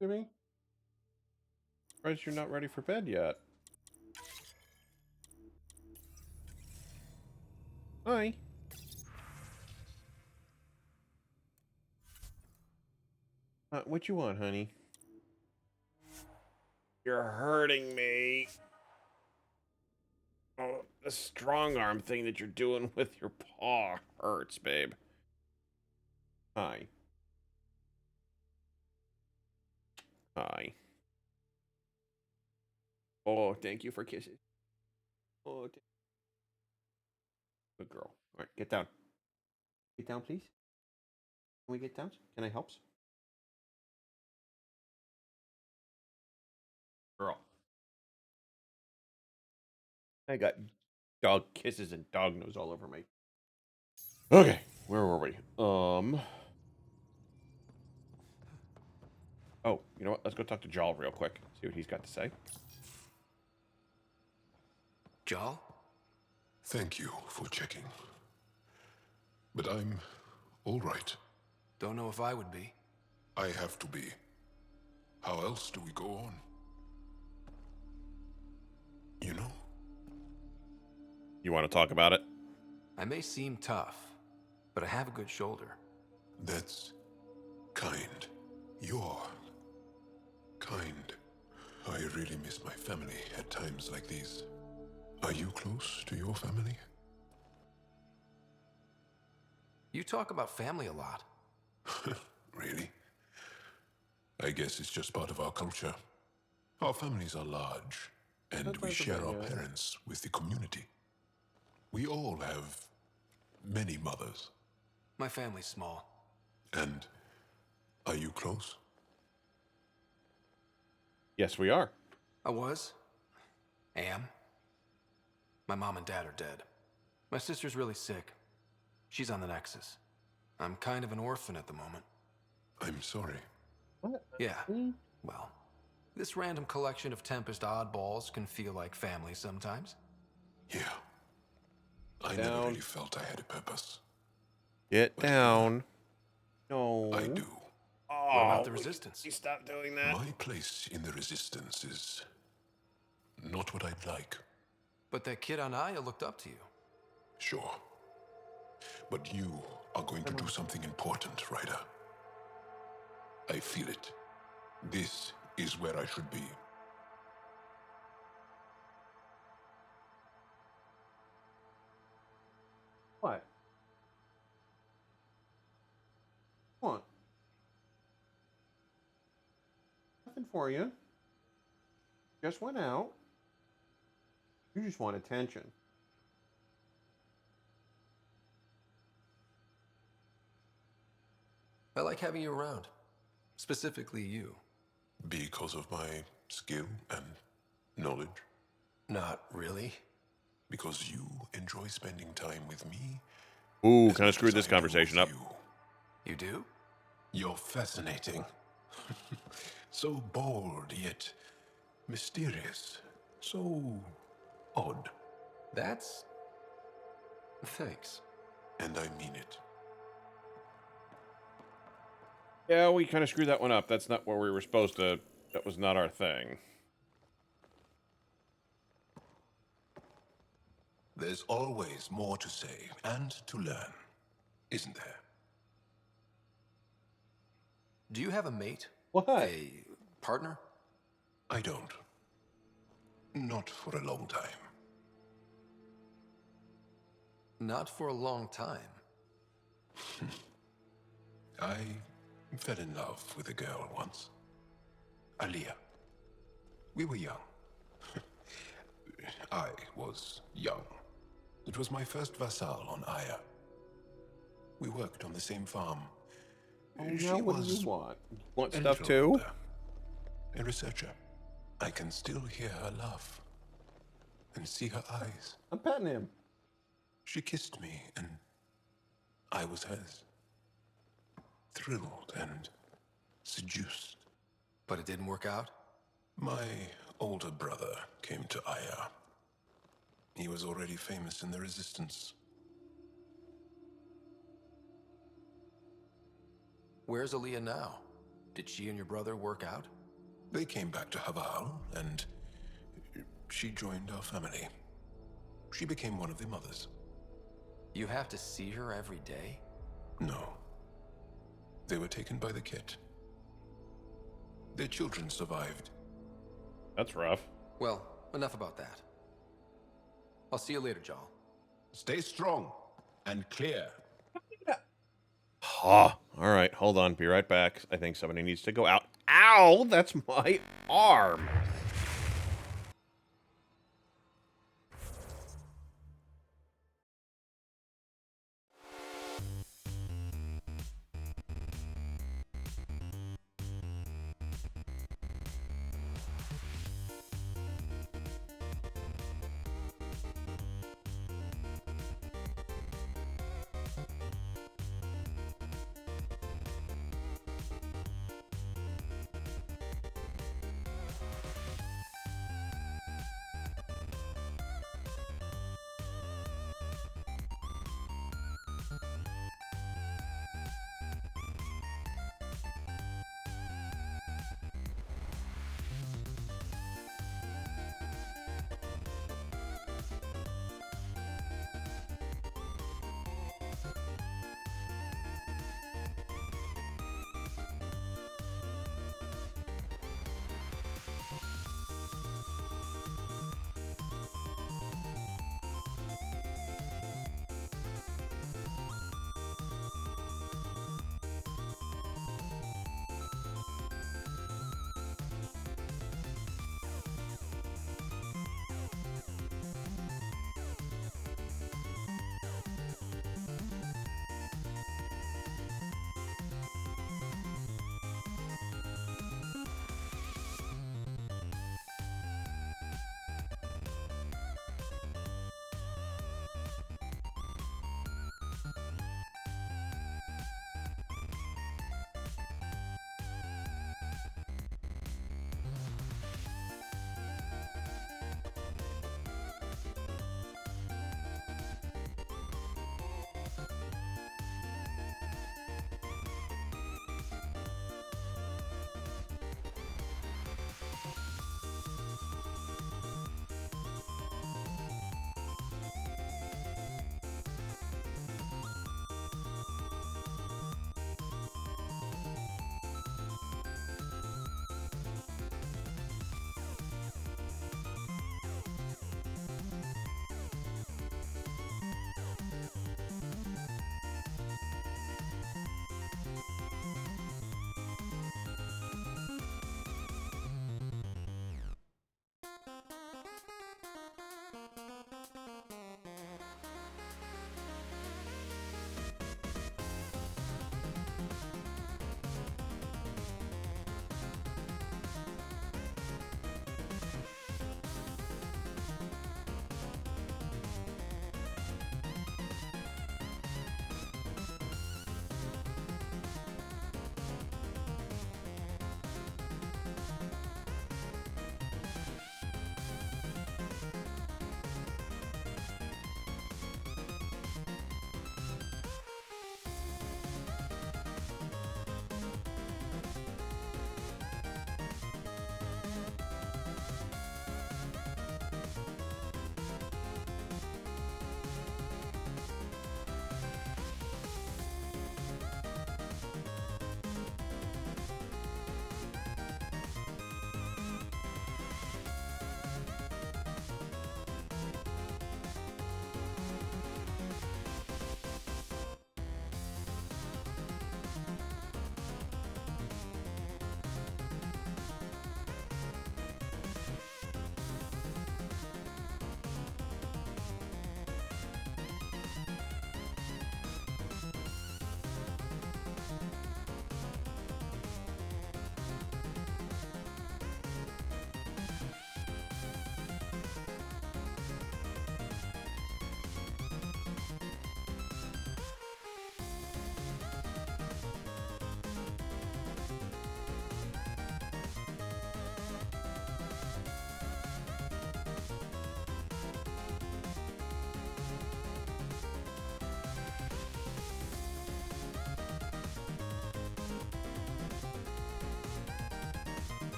Jimmy? Surprised you're not ready for bed yet. Hi. What you want, honey? You're hurting me. Oh, the strong arm thing that you're doing with your paw hurts, babe. Hi. Hi. Oh, thank you for kisses. Oh, good girl. All right, get down. Get down, please. Can we get down? Can I help? Girl. I got dog kisses and dog nose all over me. Okay, where were we? Oh, you know what? Let's go talk to Jal real quick. See what he's got to say. Jal? Thank you for checking. But I'm all right. Don't know if I would be. I have to be. How else do we go on? You know? You want to talk about it? I may seem tough, but I have a good shoulder. That's kind. You're kind. I really miss my family at times like these. Are you close to your family? You talk about family a lot. Really? I guess it's just part of our culture. Our families are large, and we share our parents with the community. We all have many mothers. My family's small. And are you close? Yes, we are. I was. Am. My mom and dad are dead. My sister's really sick. She's on the Nexus. I'm kind of an orphan at the moment. I'm sorry. What? Yeah. Well, This random collection of Tempest oddballs can feel like family sometimes. Yeah. I never really felt I had a purpose. Get down. No. I do. Oh, what about the Resistance? You stop doing that. My place in the Resistance is not what I'd like. But that kid on Aya looked up to you. Sure. But you are going to do something important, Ryder. I feel it. This is where I should be. What? Come on. Nothing for you. Just went out. You just want attention. I like having you around. Specifically you. Because of my skill and knowledge? Not really. Because you enjoy spending time with me? Ooh, kind of screwed this conversation up. You do? You're fascinating. So bold, yet mysterious. So odd. That's... Thanks. And I mean it. Yeah, we kind of screwed that one up. That's not where we were supposed to... That was not our thing. There's always more to say and to learn, isn't there? Do you have a mate? What? A partner? I don't. Not for a long time. Not for a long time. I fell in love with a girl once. Aliyah. We were young. I was young. It was my first vassal on Aya. We worked on the same farm. Oh, now what do you want? Want stuff too? A researcher. I can still hear her laugh and see her eyes. I'm petting him. She kissed me and I was hers. Thrilled and seduced. But it didn't work out? My older brother came to Aya. He was already famous in the Resistance. Where's Aliyah now? Did she and your brother work out? They came back to Haval, and she joined our family. She became one of the mothers. You have to see her every day? No. They were taken by the Kett. Their children survived. That's rough. Well, enough about that. I'll see you later, Jarl. Stay strong and clear. Ah, all right, hold on. Be right back. I think somebody needs to go out. Ow, that's my arm.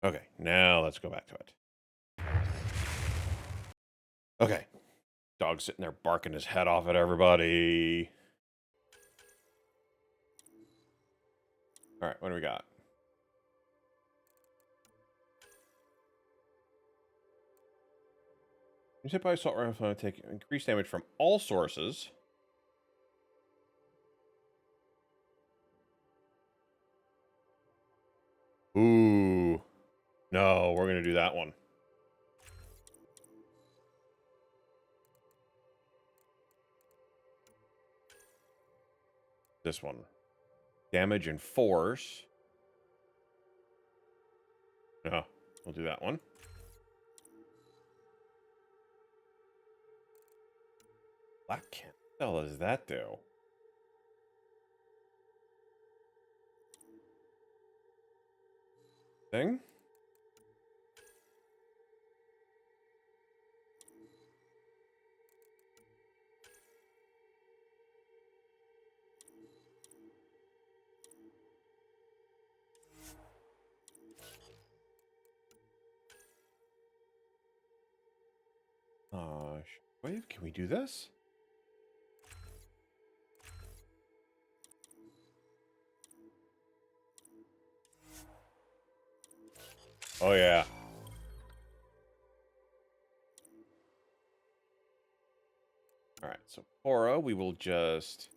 Okay, now let's go back to it. Okay. Dog sitting there barking his head off at everybody. All right, what do we got? You hit by assault rifle, take increased damage from all sources. Ooh. No, we're going to do that one. This one. Damage and force. No, we'll do that one. What the hell does that do? Thing? Wave, can we do this? Oh, yeah. All right, so Poro, we will just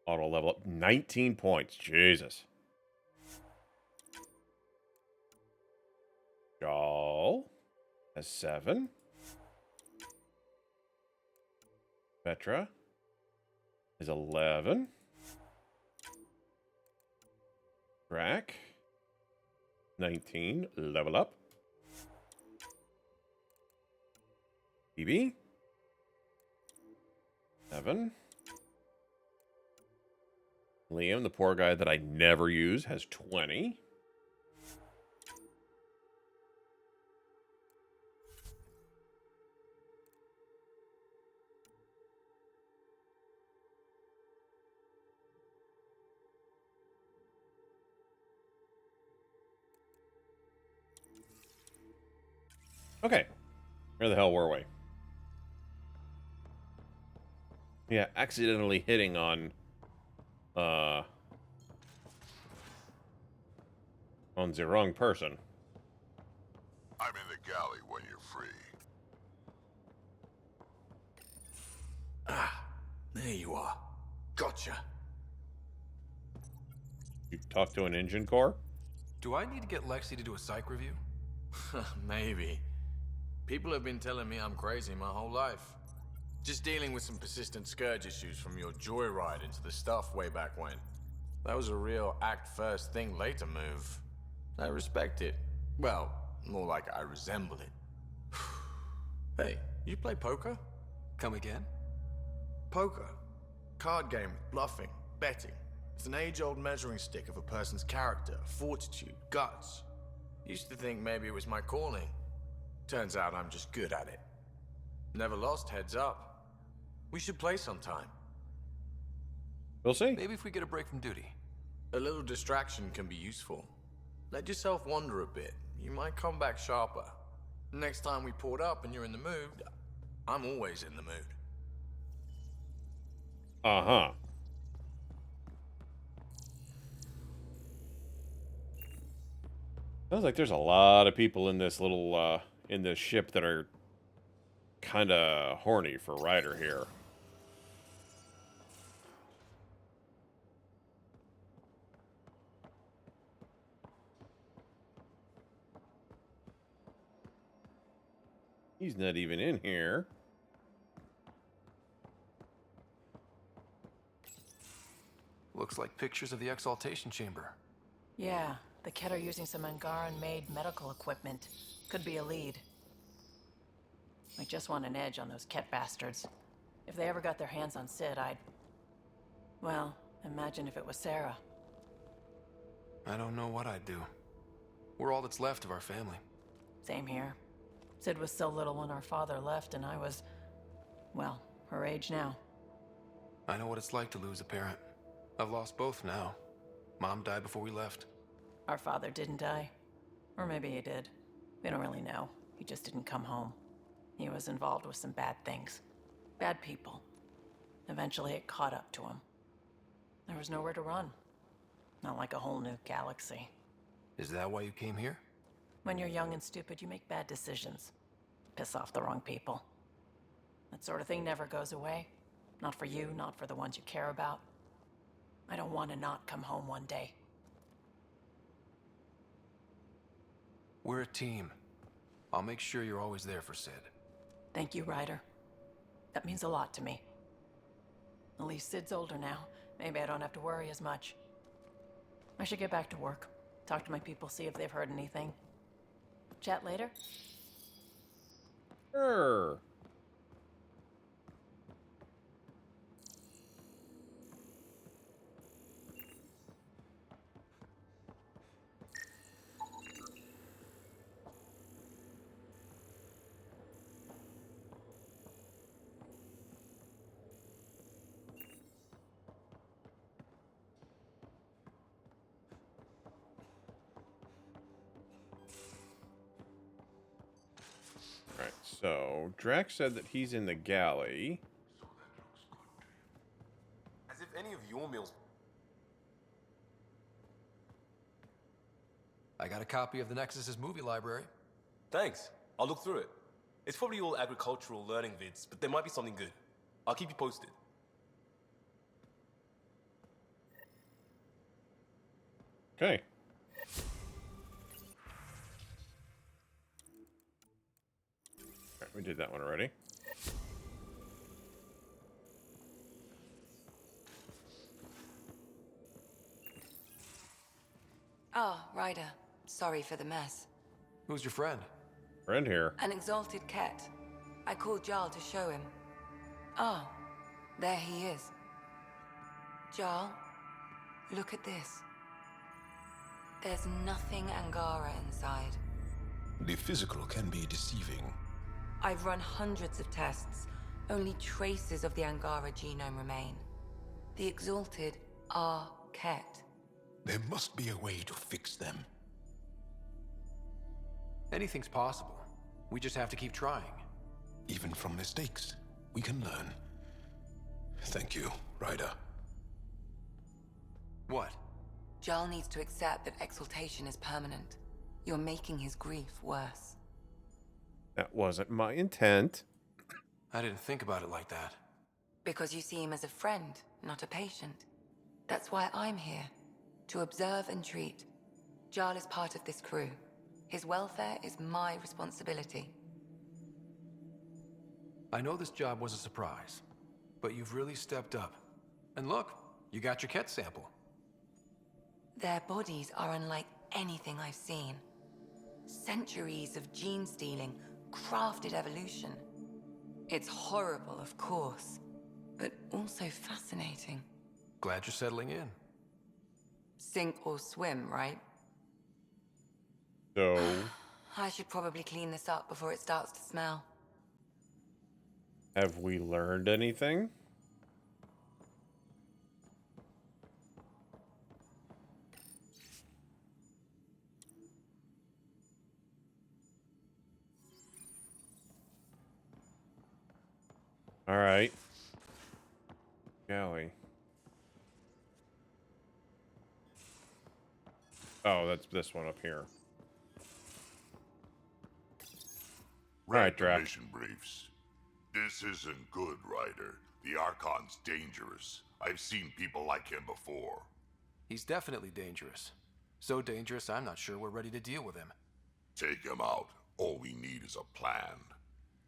auto level up 19 points. Jesus. Jarl has 7. Petra is 11. Drac 19. Level up. BB 7. Liam, the poor guy that I never use, has 20. Okay. Where the hell were we? Yeah, accidentally hitting on the wrong person. I'm in the galley when you're free. Ah, there you are. Gotcha. You talk to an engine core? Do I need to get Lexi to do a psych review? Maybe. People have been telling me I'm crazy my whole life. Just dealing with some persistent scourge issues from your joyride into the stuff way back when. That was a real act first, think later move. I respect it. Well, more like I resemble it. Hey, you play poker? Come again? Poker. Card game, bluffing, betting. It's an age-old measuring stick of a person's character, fortitude, guts. Used to think maybe it was my calling. Turns out I'm just good at it. Never lost, heads up. We should play sometime. We'll see. Maybe if we get a break from duty. A little distraction can be useful. Let yourself wander a bit. You might come back sharper. Next time we port up and you're in the mood, I'm always in the mood. Uh-huh. Sounds like there's a lot of people in this little, in this ship that are kind of horny for Ryder here. He's not even in here. Looks like pictures of the exaltation chamber. Yeah, the Ket are using some Angaran-made medical equipment. Could be a lead. I just want an edge on those Ket bastards. If they ever got their hands on Sid, I'd... Well, imagine if it was Sarah. I don't know what I'd do. We're all that's left of our family. Same here. Sid was so little when our father left, and I was... well, her age now. I know what it's like to lose a parent. I've lost both now. Mom died before we left. Our father didn't die. Or maybe he did. We don't really know. He just didn't come home. He was involved with some bad things. Bad people. Eventually it caught up to him. There was nowhere to run. Not like a whole new galaxy. Is that why you came here? When you're young and stupid, you make bad decisions. Piss off the wrong people. That sort of thing never goes away. Not for you, not for the ones you care about. I don't want to not come home one day. We're a team. I'll make sure you're always there for Sid. Thank you, Ryder. That means a lot to me. At least Sid's older now. Maybe I don't have to worry as much. I should get back to work. Talk to my people, see if they've heard anything. Chat later? Sure. Alright, so Drax said that he's in the galley. As if any of your meals... I got a copy of the Nexus's movie library. Thanks. I'll look through it. It's probably all agricultural learning vids, but there might be something good. I'll keep you posted. Okay. Alright, we did that one already. Ah, Ryder. Sorry for the mess. Who's your friend? Friend here. An exalted cat. I called Jarl to show him. Ah, there he is. Jarl, look at this. There's nothing Angara inside. The physical can be deceiving. I've run hundreds of tests. Only traces of the Angara genome remain. The exalted are Ket. There must be a way to fix them. Anything's possible. We just have to keep trying. Even from mistakes, we can learn. Thank you, Ryder. What? Jarl needs to accept that exaltation is permanent. You're making his grief worse. That wasn't my intent. I didn't think about it like that. Because you see him as a friend, not a patient. That's why I'm here. To observe and treat. Jarl is part of this crew. His welfare is my responsibility. I know this job was a surprise, but you've really stepped up. And look, you got your Ket sample. Their bodies are unlike anything I've seen. Centuries of gene stealing, crafted evolution. It's horrible, of course, but also fascinating. Glad you're settling in. Sink or swim, right? So... I should probably clean this up before it starts to smell. have we learned anything? All right. Galley. Oh, that's this one up here. All right, Drac. Mission briefs. This isn't good, Ryder. The Archon's dangerous. I've seen people like him before. He's definitely dangerous. So dangerous, I'm not sure we're ready to deal with him. Take him out. All we need is a plan.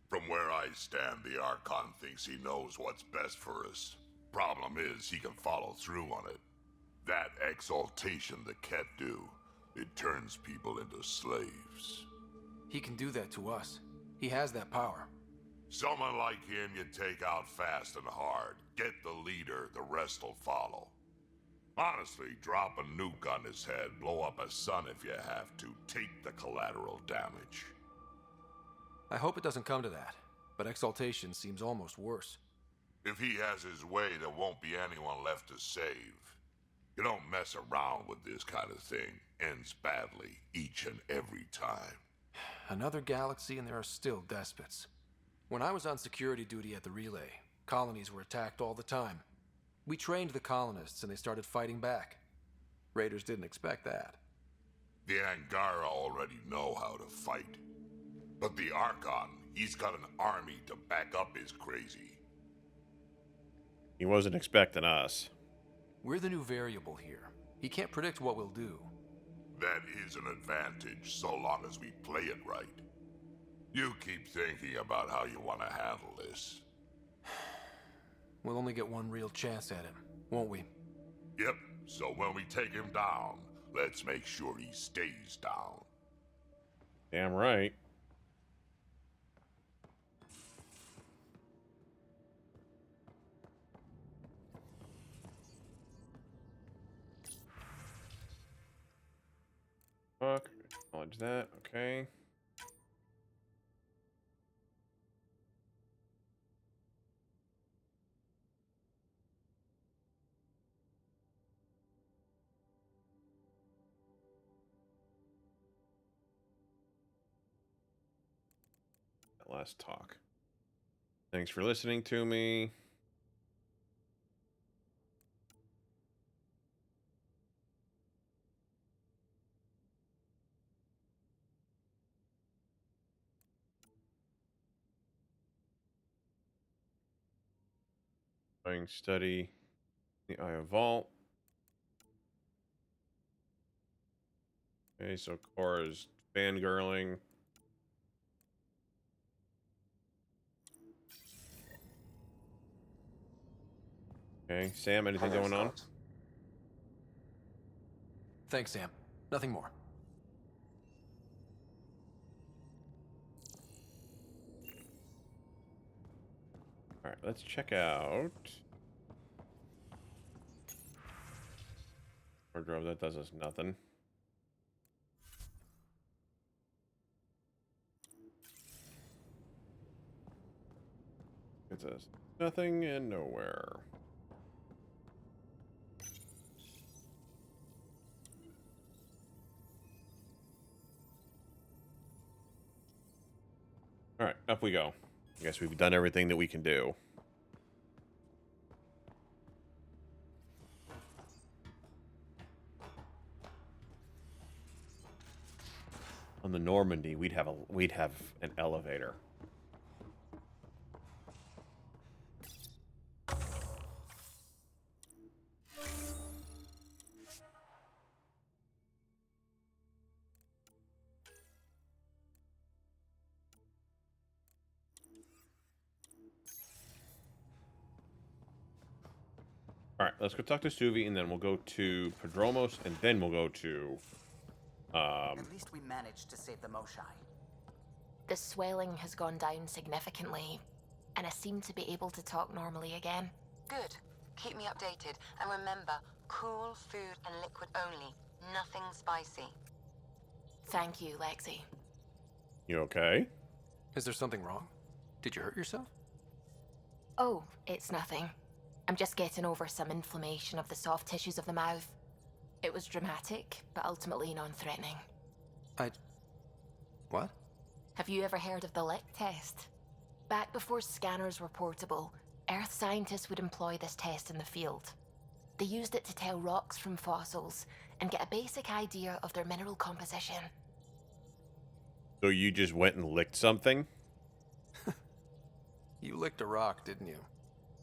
From where I stand, the Archon thinks he knows what's best for us. Problem is, he can follow through on it. That exaltation the Ket do, it turns people into slaves. He can do that to us. He has that power. Someone like him you take out fast and hard. Get the leader, the rest will follow. Honestly, drop a nuke on his head, blow up a sun if you have to. Take the collateral damage. I hope it doesn't come to that, but exaltation seems almost worse. If he has his way, there won't be anyone left to save. You don't mess around with this kind of thing. Ends badly each and every time. Another galaxy and there are still despots. When I was on security duty at the relay, colonies were attacked all the time. We trained the colonists and they started fighting back. Raiders didn't expect that. The Angara already know how to fight. But the Archon, he's got an army to back up his crazy. He wasn't expecting us. We're the new variable here. He can't predict what we'll do. That is an advantage so long as we play it right. You keep thinking about how you want to handle this. We'll only get one real chance at him, won't we? Yep, so when we take him down, let's make sure he stays down. Damn right. Fuck. Acknowledge that. Okay. That last talk. Thanks for listening to me. Going study the Eye of Vault. Okay, so Cora's fangirling. Okay, Sam, anything Hello, going on? Scott. Thanks, Sam. Nothing more. All right, let's check out. Wardrobe, that does us nothing. It says nothing and nowhere. All right, up we go. I guess we've done everything that we can do. On the Normandy, we'd have an elevator. All right, let's go talk to Suvi, and then we'll go to Padromos, and then we'll go to. At least we managed to save the Moshai. The swelling has gone down significantly, and I seem to be able to talk normally again. Good. Keep me updated. And remember, cool food and liquid only. Nothing spicy. Thank you, Lexi. You okay? Is there something wrong? Did you hurt yourself? Oh, it's nothing. I'm just getting over some inflammation of the soft tissues of the mouth. It was dramatic, but ultimately non-threatening. What? Have you ever heard of the lick test? Back before scanners were portable, Earth scientists would employ this test in the field. They used it to tell rocks from fossils and get a basic idea of their mineral composition. So you just went and licked something? You licked a rock, didn't you?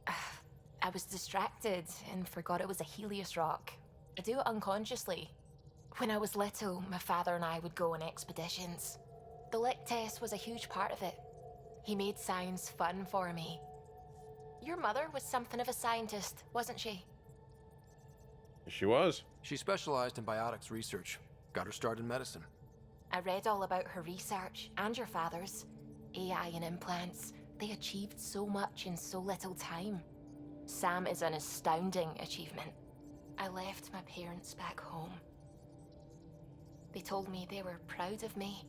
I was distracted and forgot it was a Helios rock. I do it unconsciously. When I was little, my father and I would go on expeditions. The lick test was a huge part of it. He made science fun for me. Your mother was something of a scientist, wasn't she? She was. She specialized in biotics research. Got her start in medicine. I read all about her research, and your father's. AI and implants. They achieved so much in so little time. Sam is an astounding achievement. I left my parents back home. They told me they were proud of me,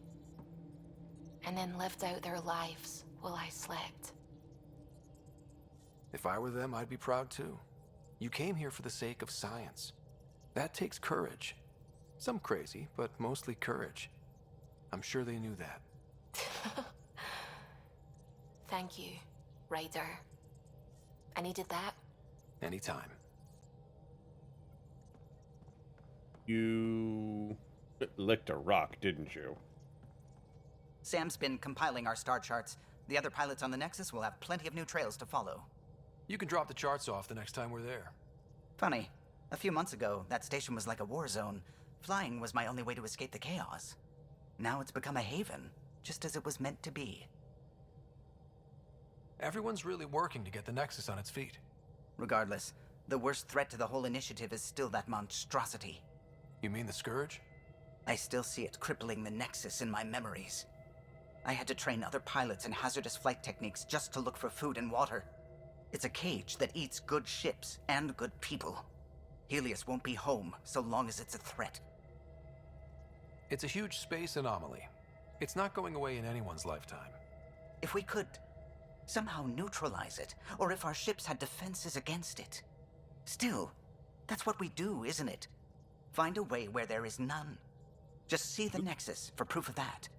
and then lived out their lives while I slept. If I were them, I'd be proud too. You came here for the sake of science. That takes courage. Some crazy, but mostly courage. I'm sure they knew that. Thank you, Ryder. I needed that. Anytime. You licked a rock, didn't you? Sam's been compiling our star charts. The other pilots on the Nexus will have plenty of new trails to follow. You can drop the charts off the next time we're there. Funny, a few months ago, that station was like a war zone. Flying was my only way to escape the chaos. Now it's become a haven, just as it was meant to be. Everyone's really working to get the Nexus on its feet. Regardless, the worst threat to the whole initiative is still that monstrosity. You mean the Scourge? I still see it crippling the Nexus in my memories. I had to train other pilots in hazardous flight techniques just to look for food and water. It's a cage that eats good ships and good people. Helios won't be home so long as it's a threat. It's a huge space anomaly. It's not going away in anyone's lifetime. If we could somehow neutralize it, or if our ships had defenses against it. Still, that's what we do, isn't it? Find a way where there is none. Just see the Nexus for proof of that.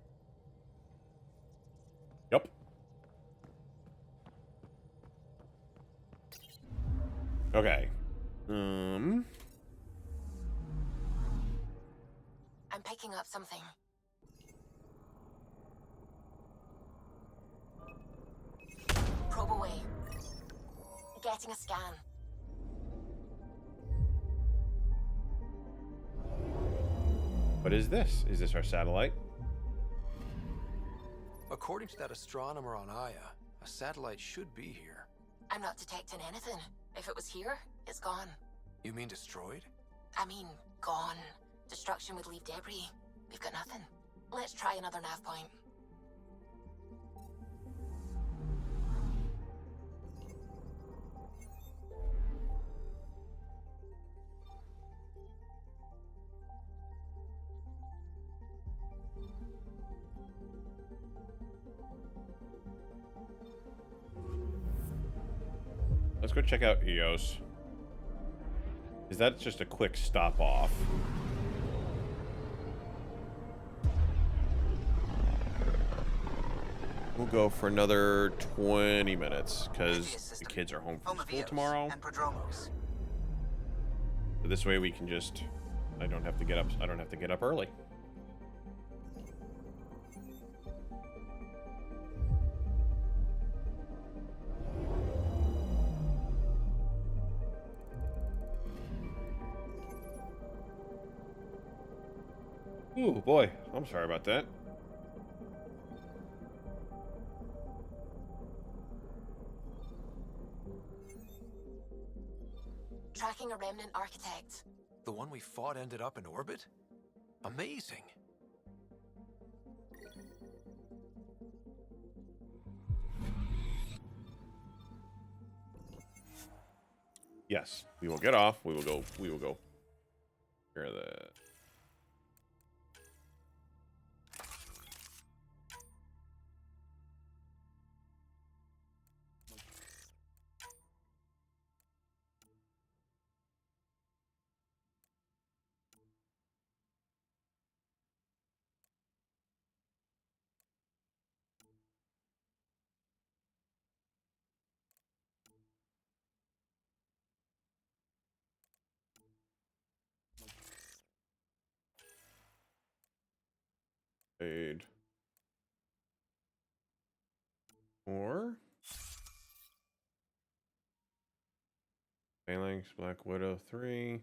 Yep. Okay. I'm picking up something. Probe away. Getting a scan. What is this? Is this our satellite? According to that astronomer on Aya, a satellite should be here. I'm not detecting anything. If it was here, it's gone. You mean destroyed? I mean, gone. Destruction would leave debris. We've got nothing. Let's try another nav point. Let's go check out Eos. Is that just a quick stop off? We'll go for another 20 minutes because the kids are home from school tomorrow. So this way we can just I don't have to get up early. Ooh, boy. I'm sorry about that. Tracking a remnant architect. The one we fought ended up in orbit? Amazing. Yes, we will get off. We will go. Here are the aid. Or Phalanx, Black Widow 3.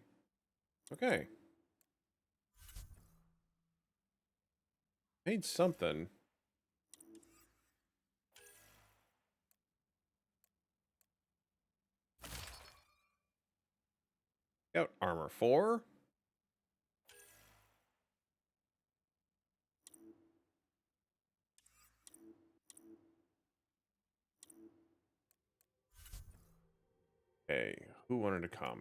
Okay. Made something. Out armor 4. Okay, who wanted to come?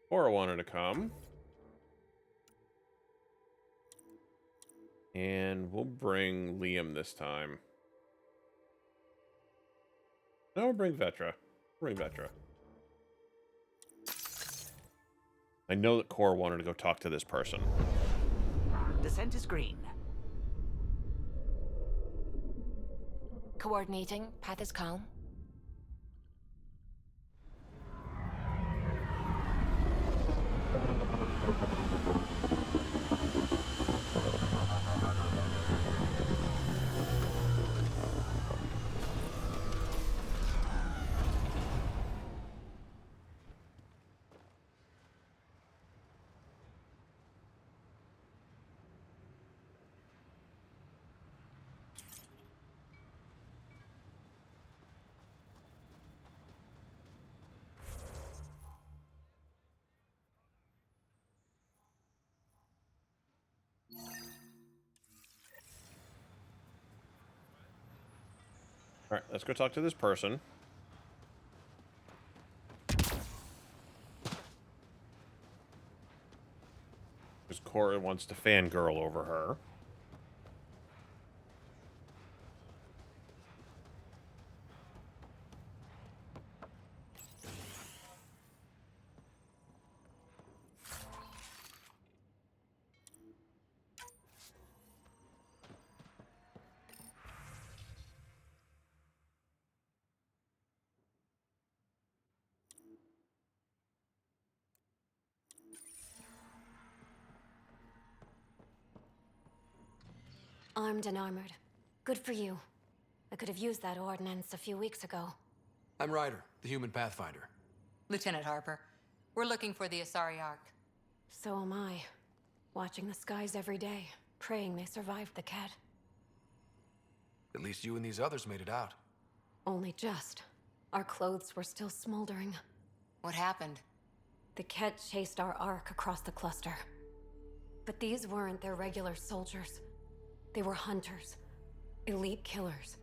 Cora wanted to come. And we'll bring Liam this time. No, we'll bring Vetra. Bring Vetra. I know that Cora wanted to go talk to this person. Descent is green. Coordinating. Path is calm. Alright, let's go talk to this person. Because Cora wants to fangirl over her. Armed and armored. Good for you. I could have used that ordnance a few weeks ago. I'm Ryder, the human pathfinder. Lieutenant Harper, we're looking for the Asari Ark. So am I. Watching the skies every day, praying they survived the Ket. At least you and these others made it out. Only just. Our clothes were still smoldering. What happened? The Ket chased our Ark across the cluster. But these weren't their regular soldiers. They were hunters. Elite killers.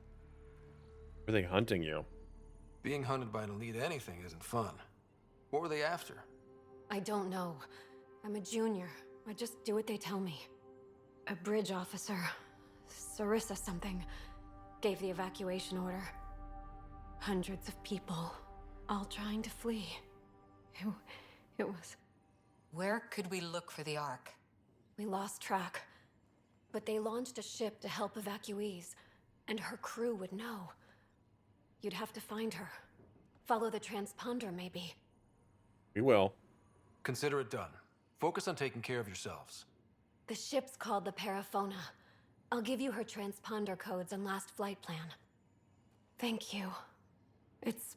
Were they hunting you? Being hunted by an elite anything isn't fun. What were they after? I don't know. I'm a junior. I just do what they tell me. A bridge officer, Sarissa something, gave the evacuation order. Hundreds of people, all trying to flee. It was... Where could we look for the Ark? We lost track. But they launched a ship to help evacuees, and her crew would know. You'd have to find her. Follow the transponder, maybe. We will. Consider it done. Focus on taking care of yourselves. The ship's called the Paraphona. I'll give you her transponder codes and last flight plan. Thank you. It's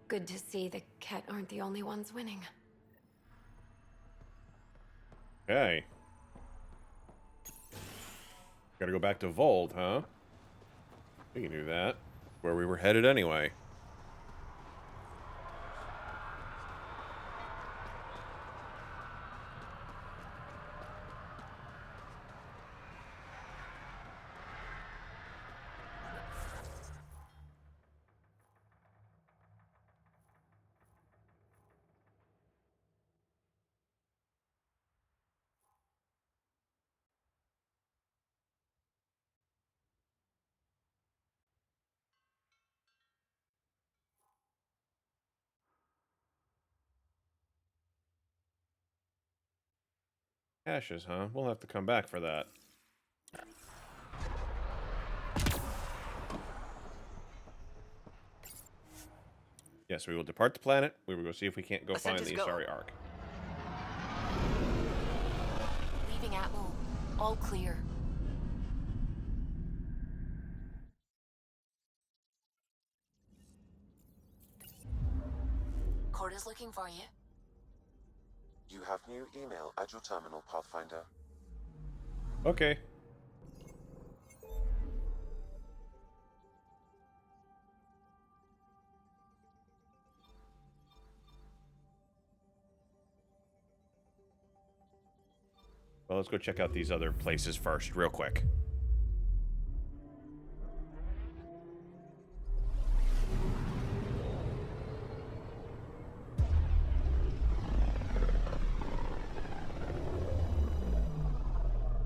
good to see the Ket aren't the only ones winning. Okay. Gotta go back to Vold, huh? We can do that. Where we were headed anyway. Ashes, huh? We'll have to come back for that. Yes, we will depart the planet. We will go see if we can't go find the Asari Ark. Leaving Atmo. All clear. Cora's looking for you. You have new email at your terminal, Pathfinder. Okay. Well, let's go check out these other places first, real quick.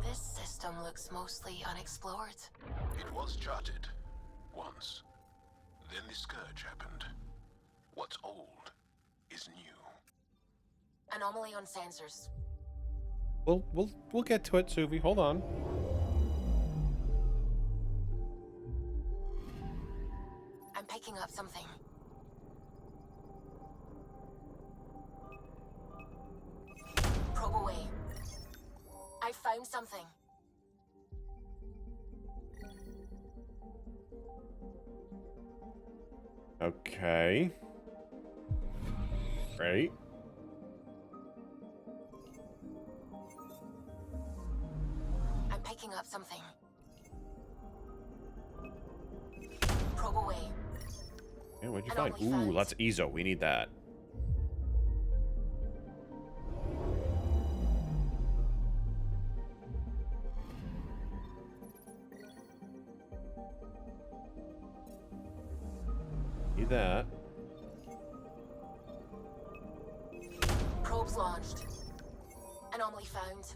This system looks mostly unexplored. It was charted. Once. Then the Scourge happened. What's old is new. Anomaly on sensors. We'll get to it, Suvi. Hold on. I'm picking up something. Probe away. I found something. Okay. Right. I'm picking up something. Probe away. Yeah, what'd you find? Ooh, lots of Ezo. We need that. Need that. Probes launched. Anomaly found.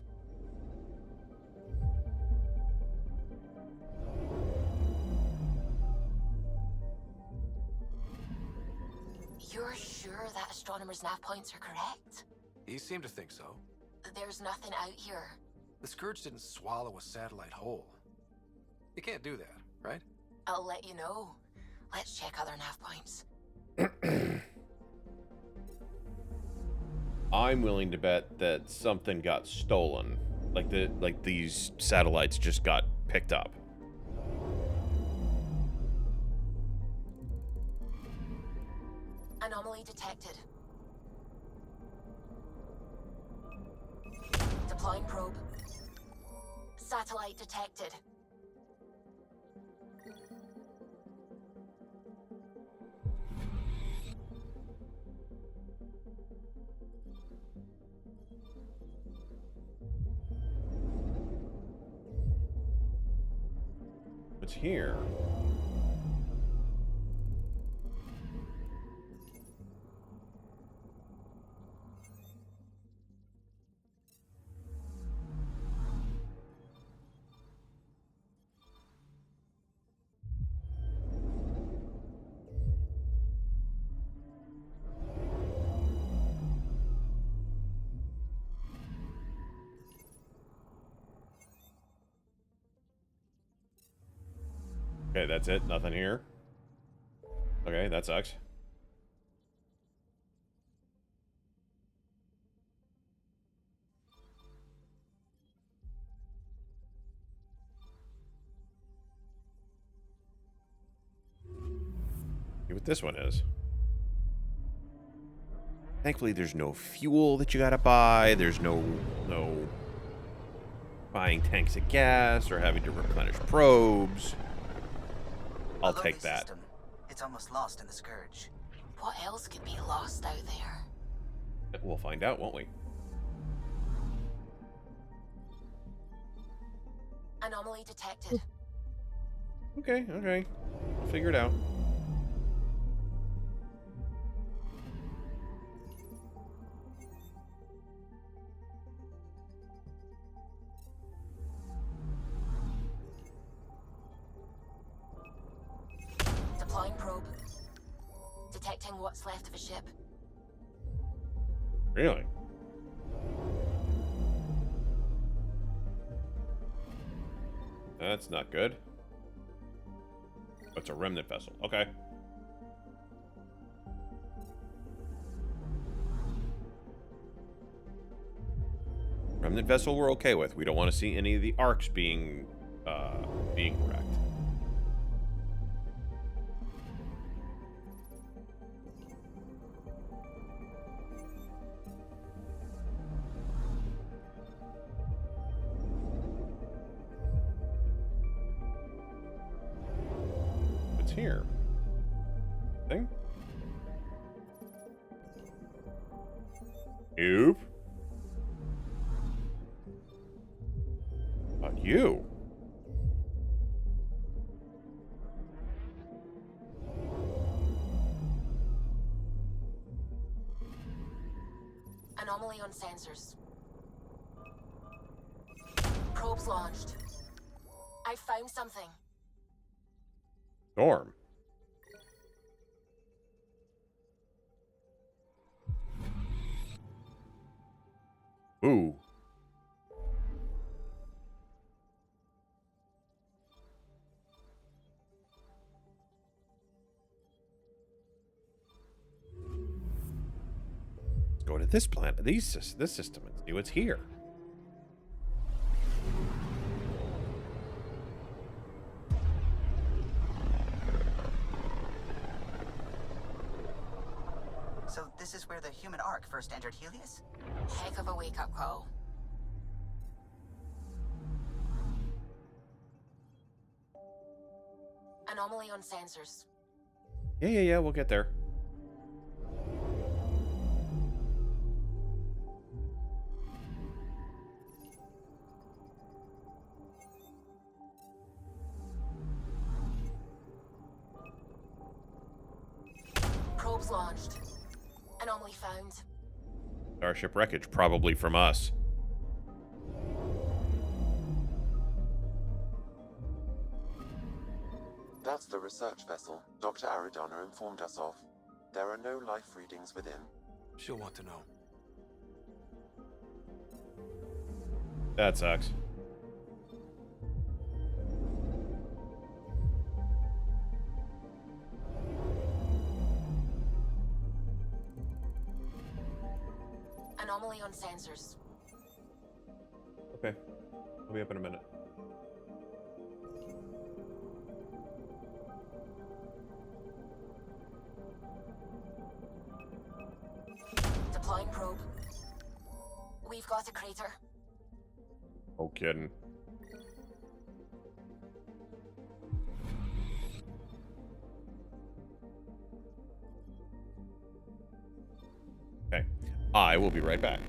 You're sure that astronomer's nav points are correct? He seemed to think so. There's nothing out here. The Scourge didn't swallow a satellite whole. You can't do that, right? I'll let you know. Let's check other nav points. I'm willing to bet that something got stolen. Like these satellites just got picked up. Anomaly detected. Deploying probe. Satellite detected. What's here? Okay, that's it. Nothing here. Okay, that sucks. See what this one is. Thankfully, there's no fuel that you gotta buy. There's no buying tanks of gas or having to replenish probes. I'll take that. System, it's almost lost in the Scourge. What else could be lost out there? We'll find out, won't we? Anomaly detected. Okay. We'll figure it out. Deploying probe. Detecting what's left of a ship. Really? That's not good. It's a remnant vessel. Okay. Remnant vessel we're okay with. We don't want to see any of the arcs being wrecked. What's here? Thing? Nope. Fuck you. Anomaly on sensors. Probes launched. I found something. Storm. Ooh. Let's go to this planet, this system, and see what's here. So this is where the human Ark first entered Helios? Heck of a wake-up call. Anomaly on sensors. Yeah, we'll get there. Probes launched. Anomaly found. Starship wreckage, probably from us. That's the research vessel Dr. Aridana informed us of. There are no life readings within. She'll want to know. That sucks. Anomaly on sensors. Okay. I'll be up in a minute. Deploying probe. We've got a crater. No kidding. Okay. I will be right back.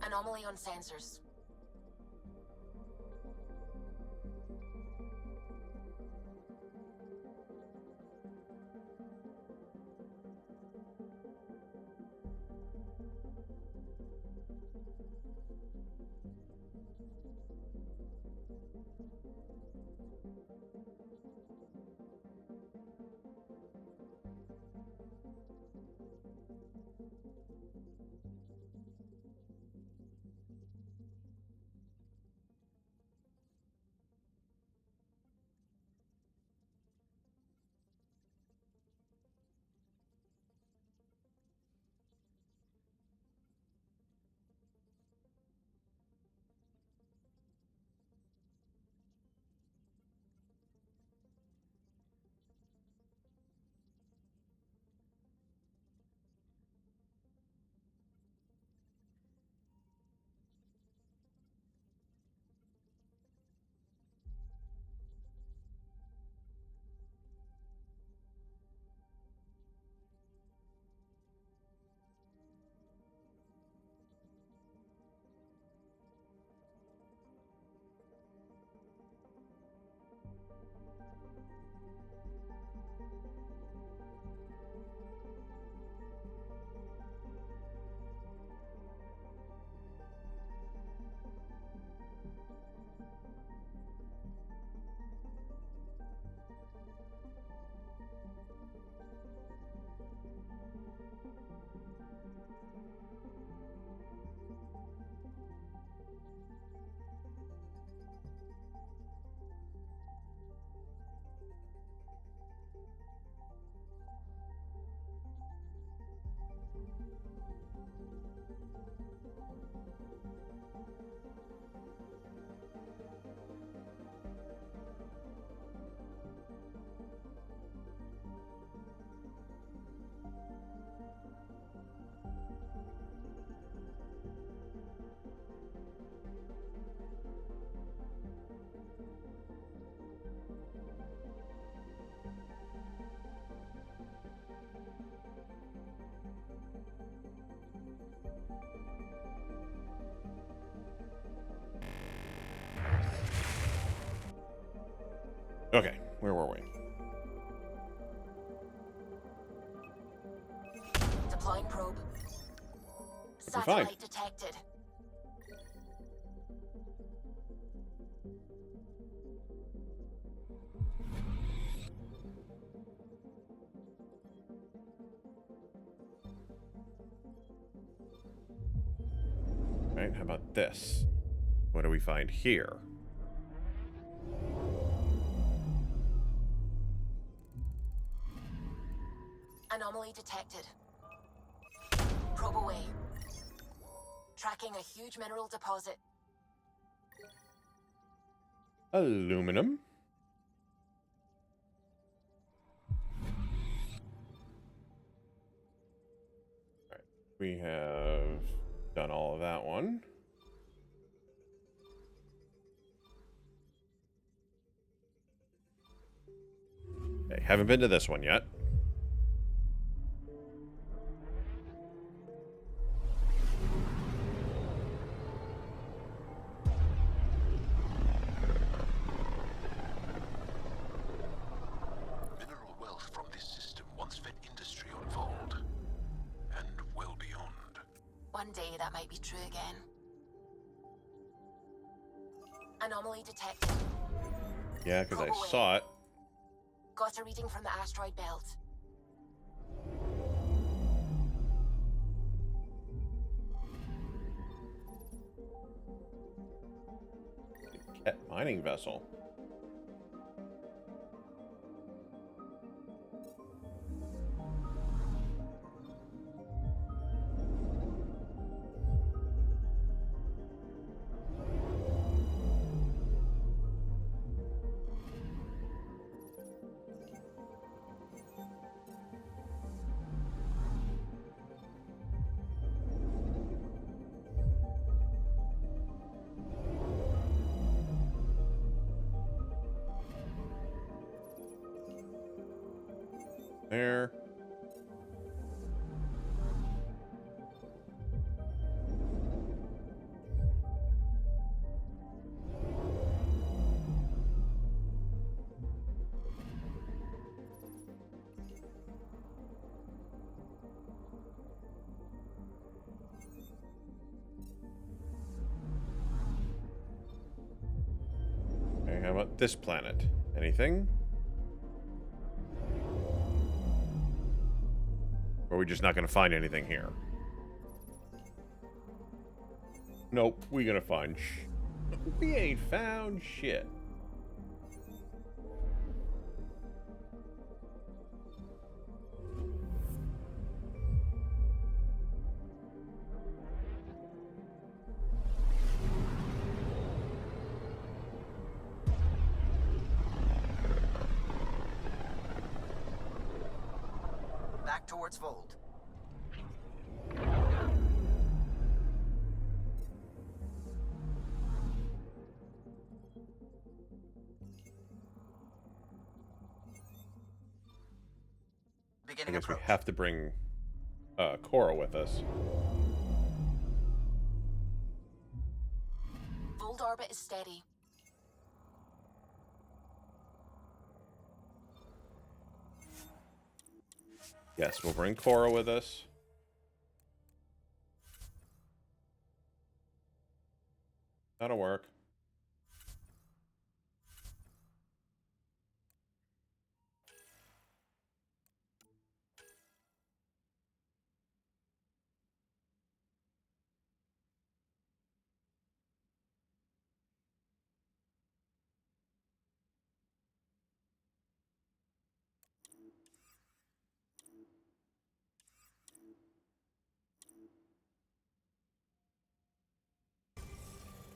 Anomaly on sensors. Okay, where were we? Deploying probe. we find? Satellite detected. Right, how about this? What do we find here? Anomaly detected. Probe away. Tracking a huge mineral deposit. Aluminum. All right, we have done all of that one. Okay, haven't been to this one yet. Mineral wealth from this system once fed industry on Vold, and well beyond. One day that might be true again. Anomaly detected. Yeah, because I Probe away. saw it. Got a reading from the asteroid belt. Ket mining vessel. There. Okay, how about this planet? Anything? Or are we just not going to find anything here? Nope, we gonna find we ain't found shit. Back towards Vold. I guess we have to bring Cora with us. Vold orbit is steady. Yes, we'll bring Cora with us. That'll work.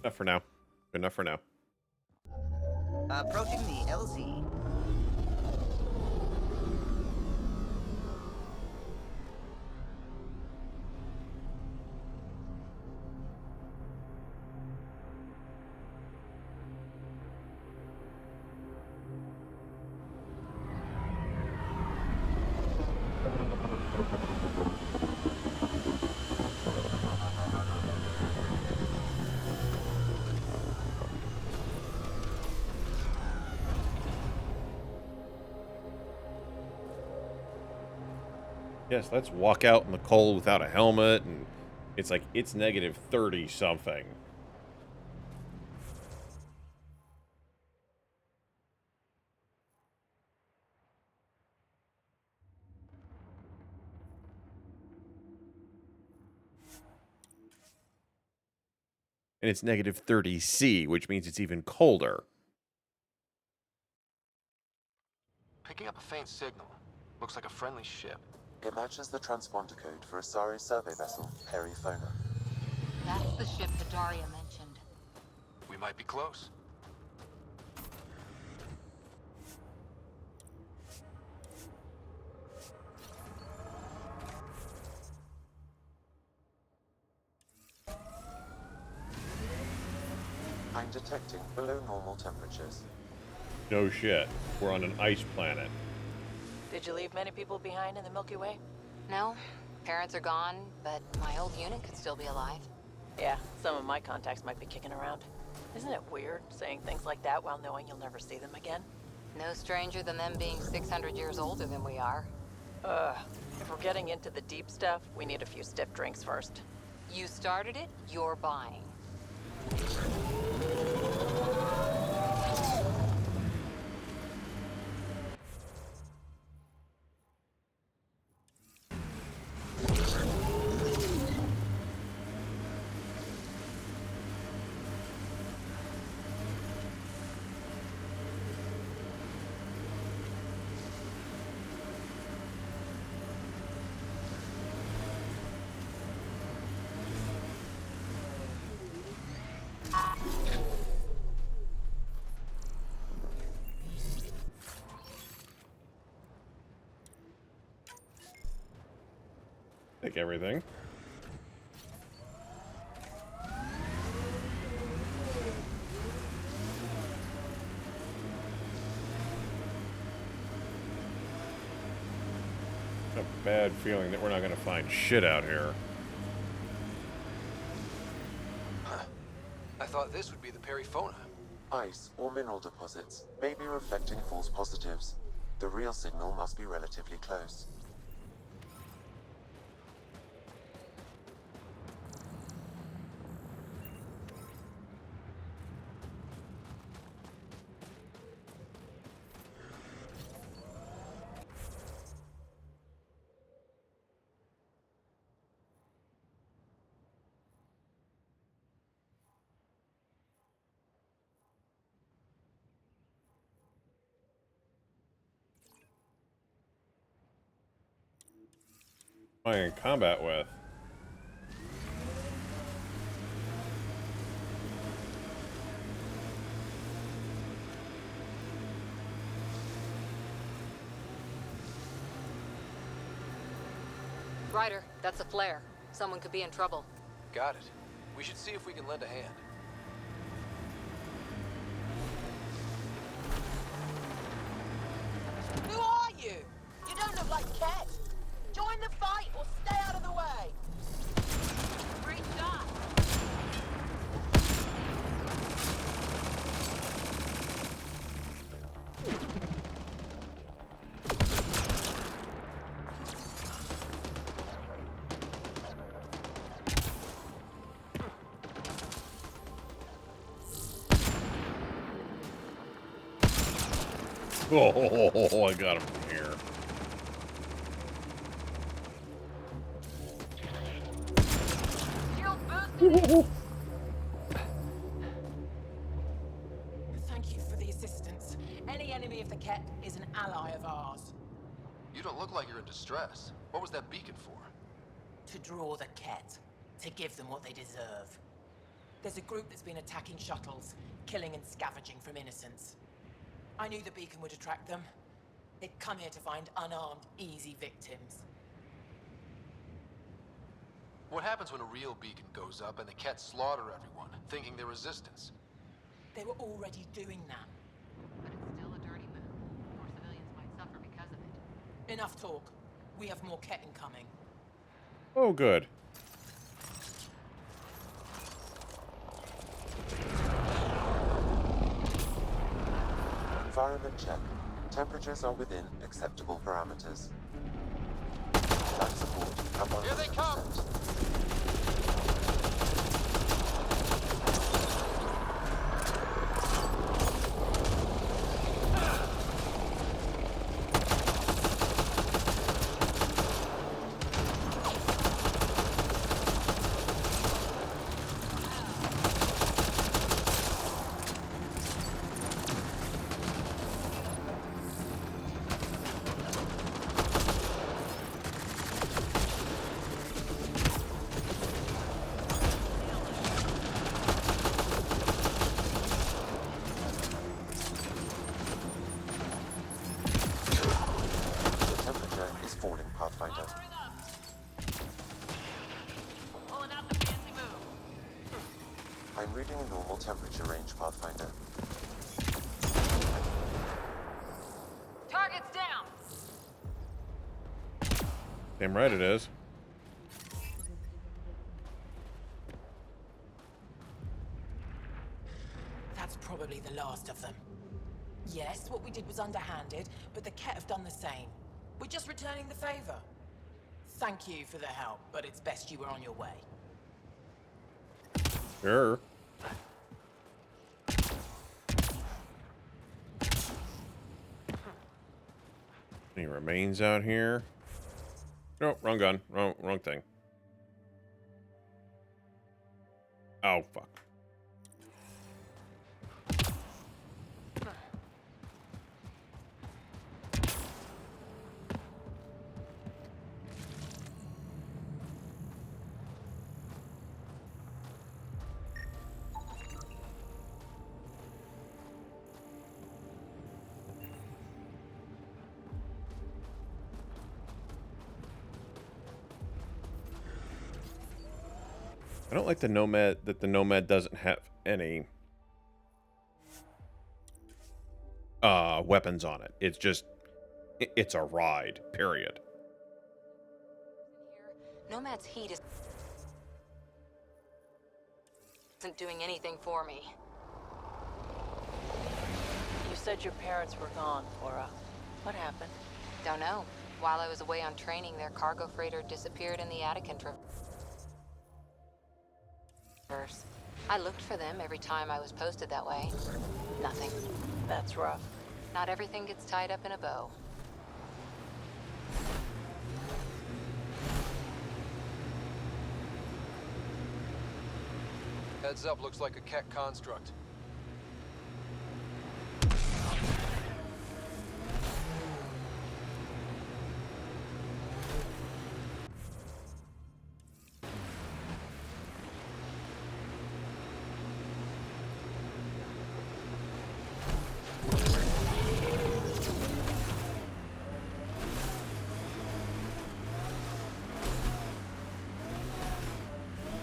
Enough for now. Good enough for now. Approaching the LZ. Yes, let's walk out in the cold without a helmet, and it's like, it's negative 30 something. And it's negative 30 C, which means it's even colder. Picking up a faint signal. Looks like a friendly ship. It matches the transponder code for Asari survey vessel, Perifona. That's the ship Daria mentioned. We might be close. I'm detecting below normal temperatures. No shit. We're on an ice planet. Did you leave many people behind in the Milky Way? No, parents are gone, but my old unit could still be alive. Yeah, some of my contacts might be kicking around. Isn't it weird saying things like that while knowing you'll never see them again? No stranger than them being 600 years older than we are. If we're getting into the deep stuff, we need a few stiff drinks first. You started it, you're buying. Take everything. A bad feeling that we're not going to find shit out here. Huh. I thought this would be the Perifona. Ice or mineral deposits may be reflecting false positives. The real signal must be relatively close. Am I in combat with? Ryder, that's a flare. Someone could be in trouble. Got it. We should see if we can lend a hand. Who are you? You don't look like Ket. Join the fight or stay out of the way. Great shot. Oh, I got him from here. Thank you for the assistance. Any enemy of the Ket is an ally of ours. You don't look like you're in distress. What was that beacon for? To draw the Ket. To give them what they deserve. There's a group that's been attacking shuttles, killing and scavenging from innocents. I knew the beacon would attract them. They'd come here to find unarmed, easy victims. What happens when a real beacon goes up and the Ket slaughter everyone, thinking they're resistance? They were already doing that. But it's still a dirty move. More civilians might suffer because of it. Enough talk. We have more Ket incoming. Oh, good. Environment check. Temperatures are within acceptable parameters. Back support. Here they come! The temperature is falling, Pathfinder. I'm reading a normal temperature range, Pathfinder. Target's down! Damn right it is. That's probably the last of them. Yes, what we did was underhanded, but the Ket have done the same. We're just returning the favor. Thank you for the help, but it's best you were on your way. Sure. Any remains out here? No, wrong gun. Wrong thing. Oh, fuck. I don't like the Nomad, that the Nomad doesn't have any weapons on it. It's just, it's a ride, period. Nomad's heat isn't doing anything for me. You said your parents were gone, Cora. What happened? Don't know. While I was away on training, their cargo freighter disappeared in the Attican Traverse. I looked for them every time I was posted that way. Nothing. That's rough. Not everything gets tied up in a bow. Heads up, looks like a Ket construct.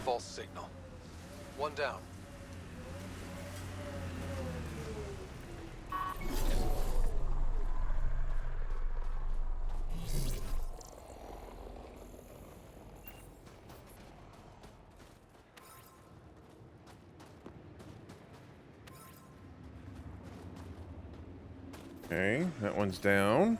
False signal. One down. Okay, that one's down.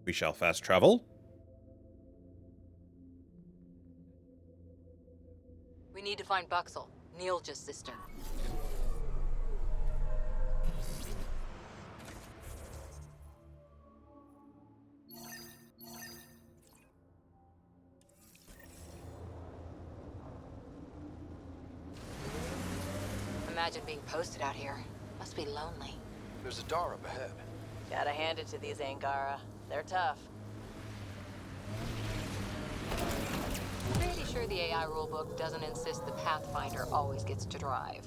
We shall fast travel. We need to find Buxel, Neil's sister. Imagine being posted out here. Must be lonely. There's a door up ahead. Gotta hand it to these Angara. They're tough. Pretty sure the AI rulebook doesn't insist the Pathfinder always gets to drive.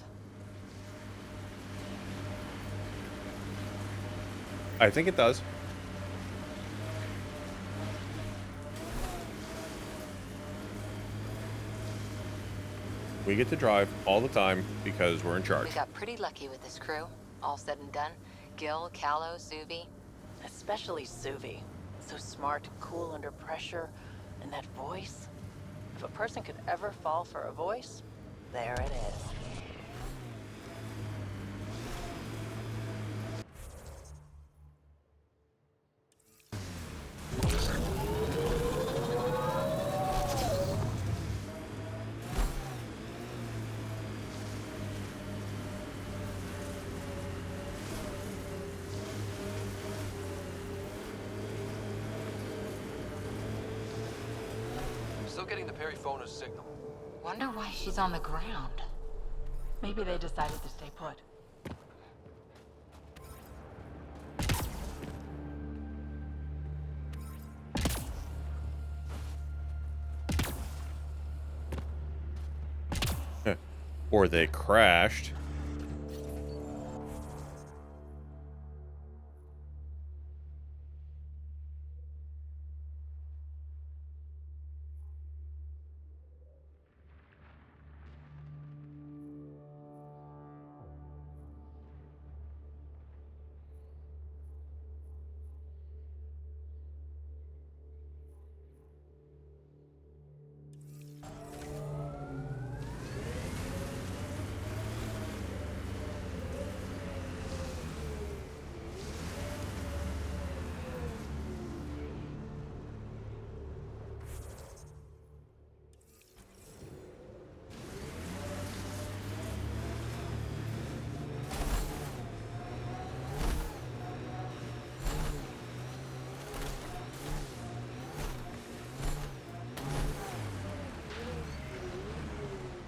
I think it does. We get to drive all the time because we're in charge. We got pretty lucky with this crew. All said and done. Gil, Callow, Suvi. Especially Suvi. So smart, cool under pressure. And that voice? If a person could ever fall for a voice, there it is. Still getting the Periphona's signal. Wonder why she's on the ground. Maybe they decided to stay put. Or they crashed.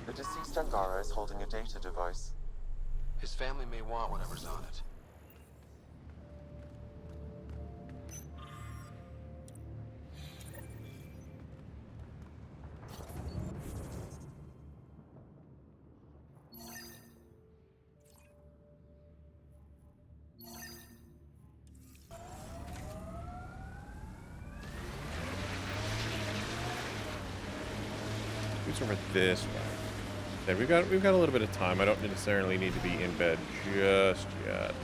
The deceased Angara is holding a data device. His family may want whatever's on it. Who's over this way? Okay, we've got a little bit of time. I don't necessarily need to be in bed just yet.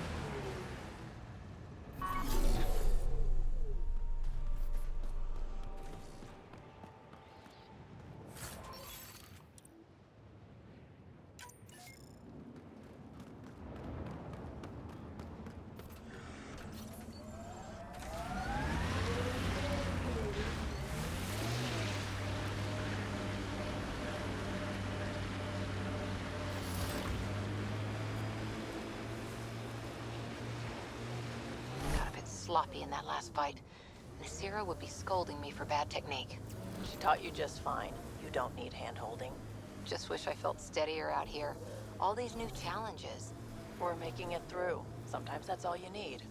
Got a bit sloppy in that last fight. Nasira would be scolding me for bad technique. She taught you just fine. You don't need hand-holding. Just wish I felt steadier out here. All these new challenges. We're making it through. Sometimes that's all you need.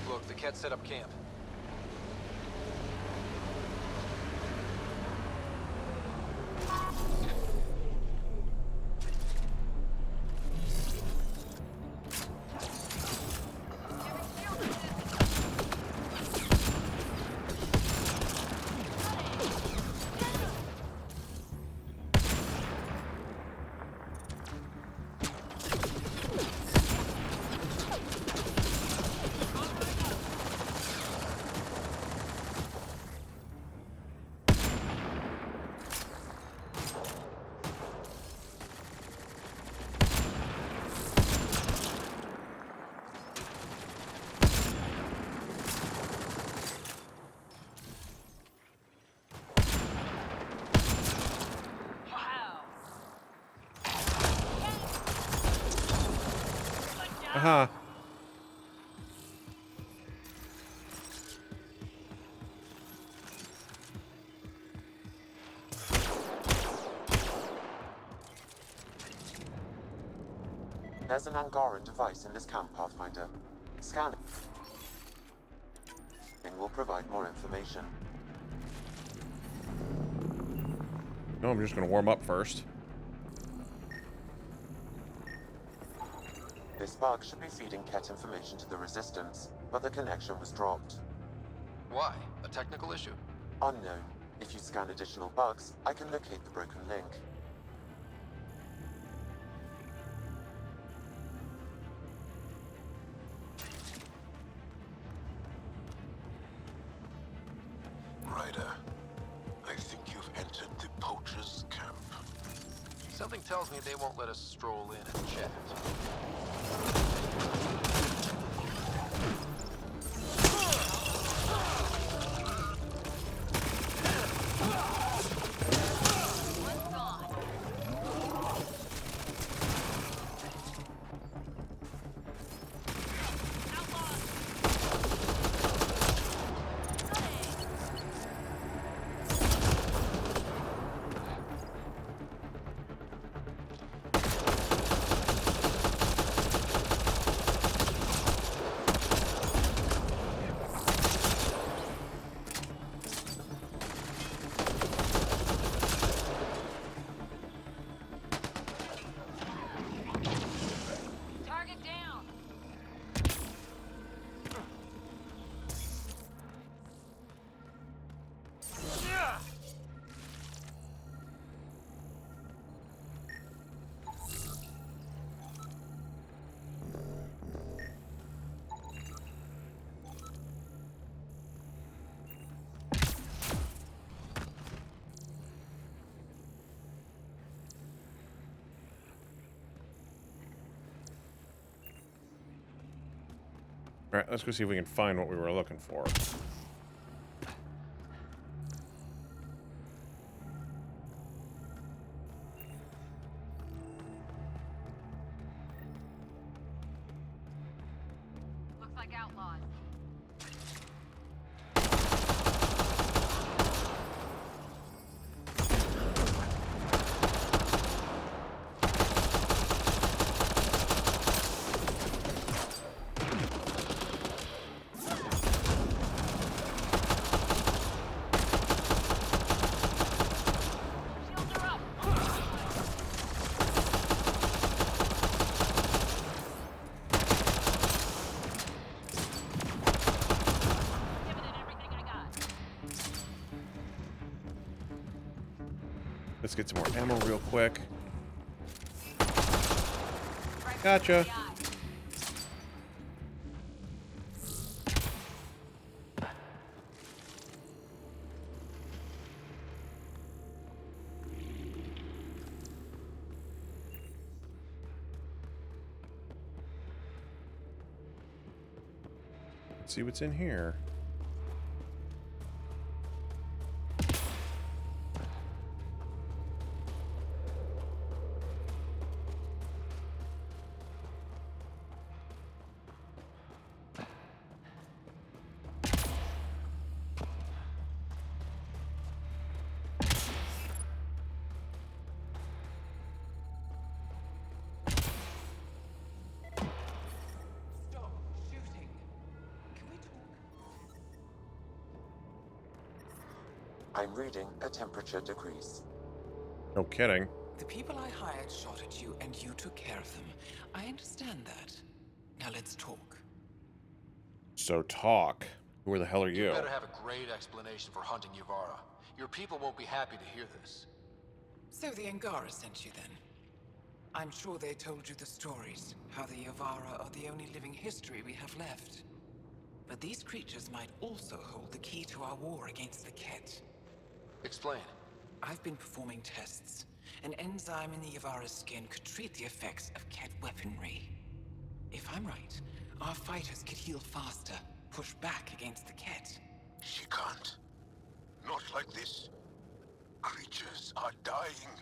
Look, the Ket set up camp. Aha. There's an Angaran device in this camp, Pathfinder. Scan it. And will provide more information. No, I'm just going to warm up first. This bug should be feeding Ket information to the Resistance, but the connection was dropped. Why? A technical issue? Unknown. If you scan additional bugs, I can locate the broken link. Ryder, I think you've entered the poacher's camp. Something tells me they won't let us stroll in and chat. All right, let's go see if we can find what we were looking for. Looks like outlaws. Let's get some more ammo real quick. Gotcha. Let's see what's in here. I'm reading a temperature decrease. No kidding. The people I hired shot at you, and you took care of them. I understand that. Now let's talk. So talk. Who the hell are you? You better have a great explanation for hunting Yavara. Your people won't be happy to hear this. So the Angara sent you then? I'm sure they told you the stories, how the Yavara are the only living history we have left. But these creatures might also hold the key to our war against the Ket. Explain. I've been performing tests. An enzyme in the Yavara's skin could treat the effects of Ket weaponry. If I'm right, our fighters could heal faster, push back against the Ket. She can't. Not like this. Creatures are dying.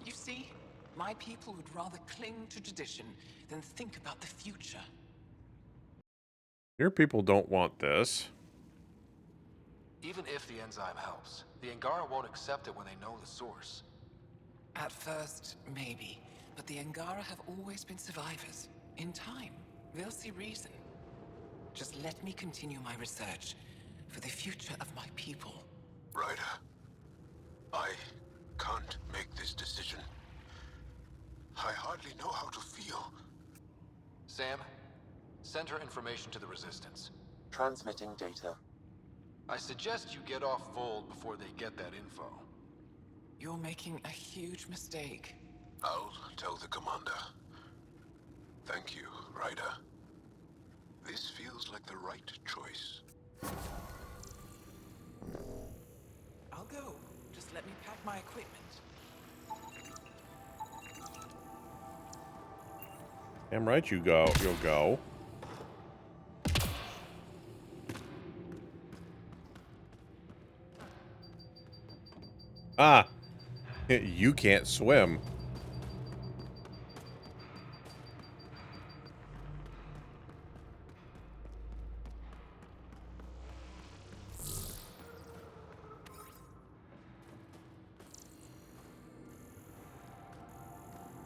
You see, my people would rather cling to tradition than think about the future. Your people don't want this. Even if the enzyme helps, the Angara won't accept it when they know the source. At first, maybe. But the Angara have always been survivors. In time, they'll see reason. Just let me continue my research for the future of my people. Ryder, I can't make this decision. I hardly know how to feel. Sam, send her information to the Resistance. Transmitting data. I suggest you get off Vold before they get that info. You're making a huge mistake. I'll tell the commander. Thank you, Ryder. This feels like the right choice. I'll go. Just let me pack my equipment. Damn right you go. You'll go. Ah! You can't swim.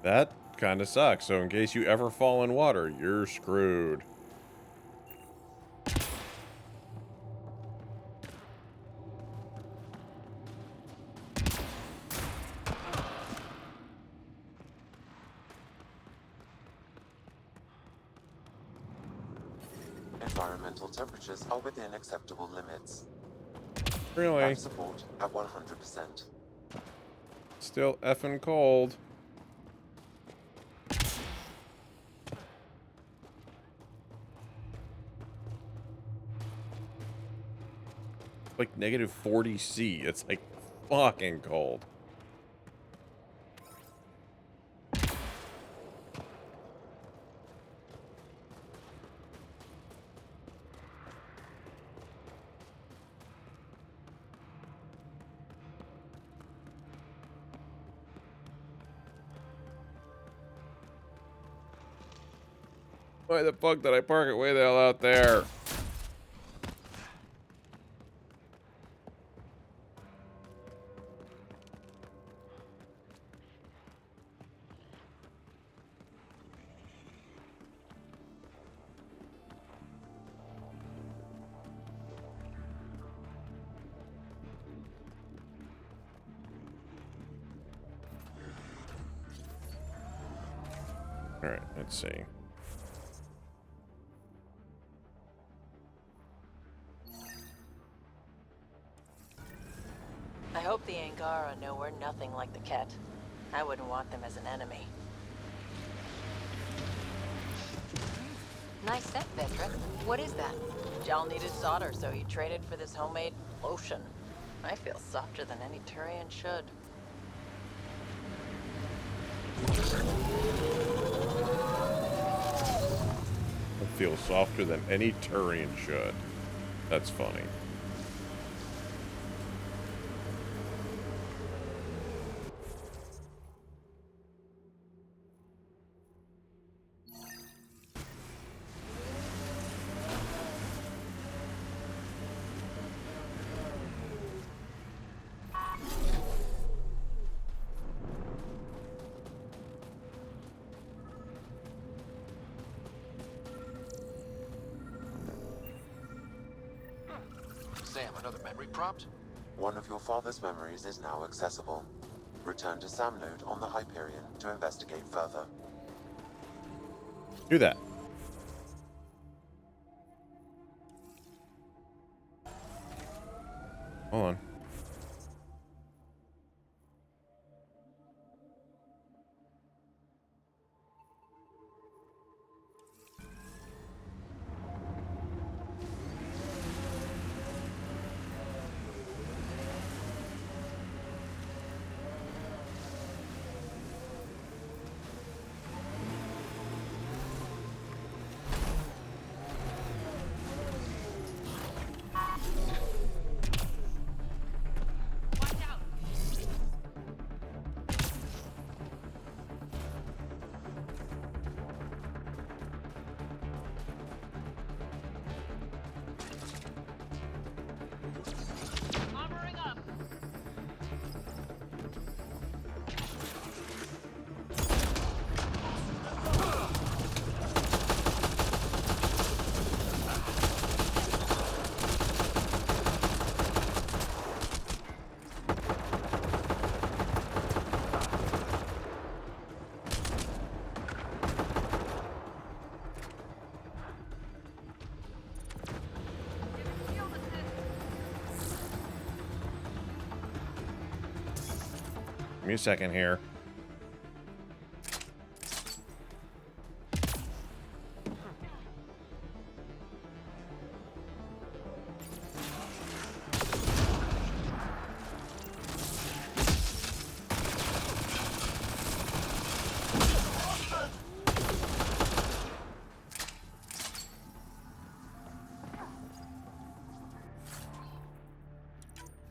That kind of sucks. So in case you ever fall in water, you're screwed. Environmental temperatures are within acceptable limits. Really? Life support at 100%. Still effing cold. Like negative 40 C. It's like fucking cold. Why the fuck did I park it way the hell out there? All right, let's see. I hope the Angara know we're nothing like the Ket. I wouldn't want them as an enemy. Nice set, Vetra. What is that? Jal needed solder, so he traded for this homemade lotion. I feel softer than any Turian should. I feel softer than any Turian should. That's funny. Sam, another memory prompt? One of your father's memories is now accessible. Return to Sam node on the Hyperion to investigate further. Do that. Hold on. Give me a second here.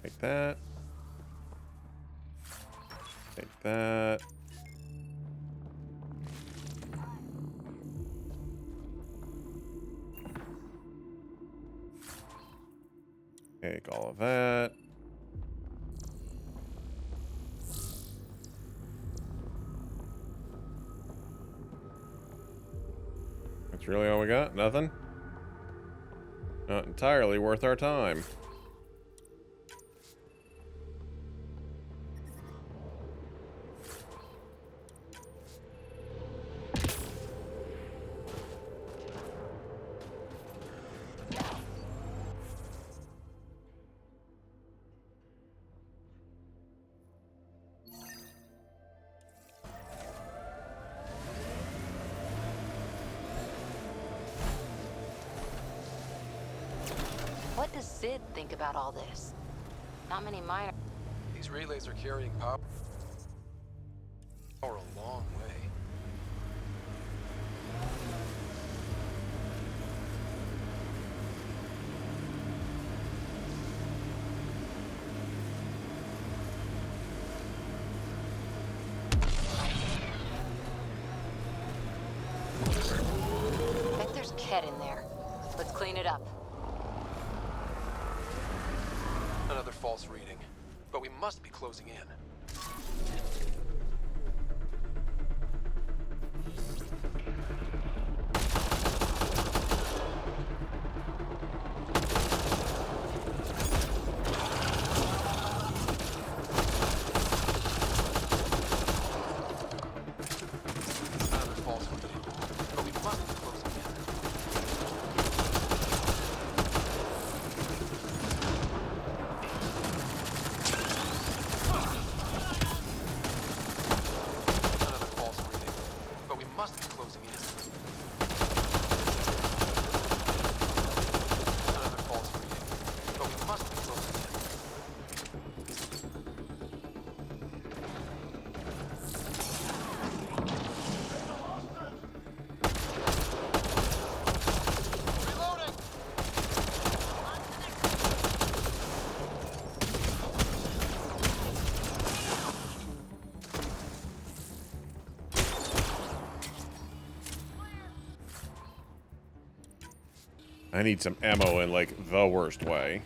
Take that. Take that. Take all of that. That's really all we got? Nothing? Not entirely worth our time. What does Sid think about all this? Not many minor. These relays are carrying power a long way. I bet there's Ket in there. Let's clean it up. Another false reading. But we must be closing in. Another false reading. But we must be closing in. Another false reading. But we must be closing in. Another false reading. But we must be closing in. Reloading! I need some ammo in, like, the worst way.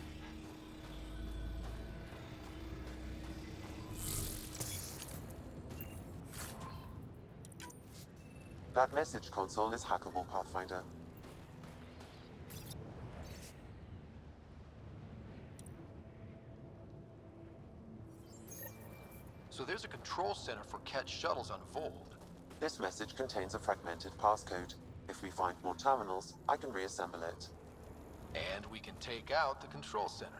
That message console is hackable, Pathfinder. So there's a control center for Ket shuttles on Vold. This message contains a fragmented passcode. If we find more terminals, I can reassemble it. And we can take out the control center.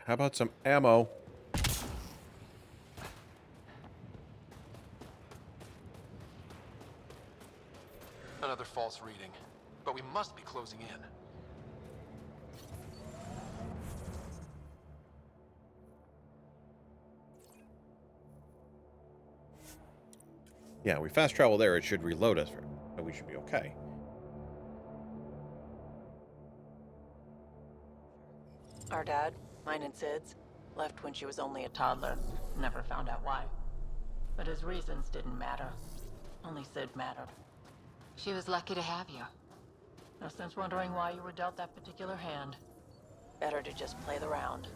How about some ammo? Another false reading. But we must be closing in. Yeah, we fast travel there. It should reload us. So we should be okay. Our dad, mine and Sid's, left when she was only a toddler. Never found out why. But his reasons didn't matter. Only Sid mattered. She was lucky to have you. No sense wondering why you were dealt that particular hand. Better to just play the round.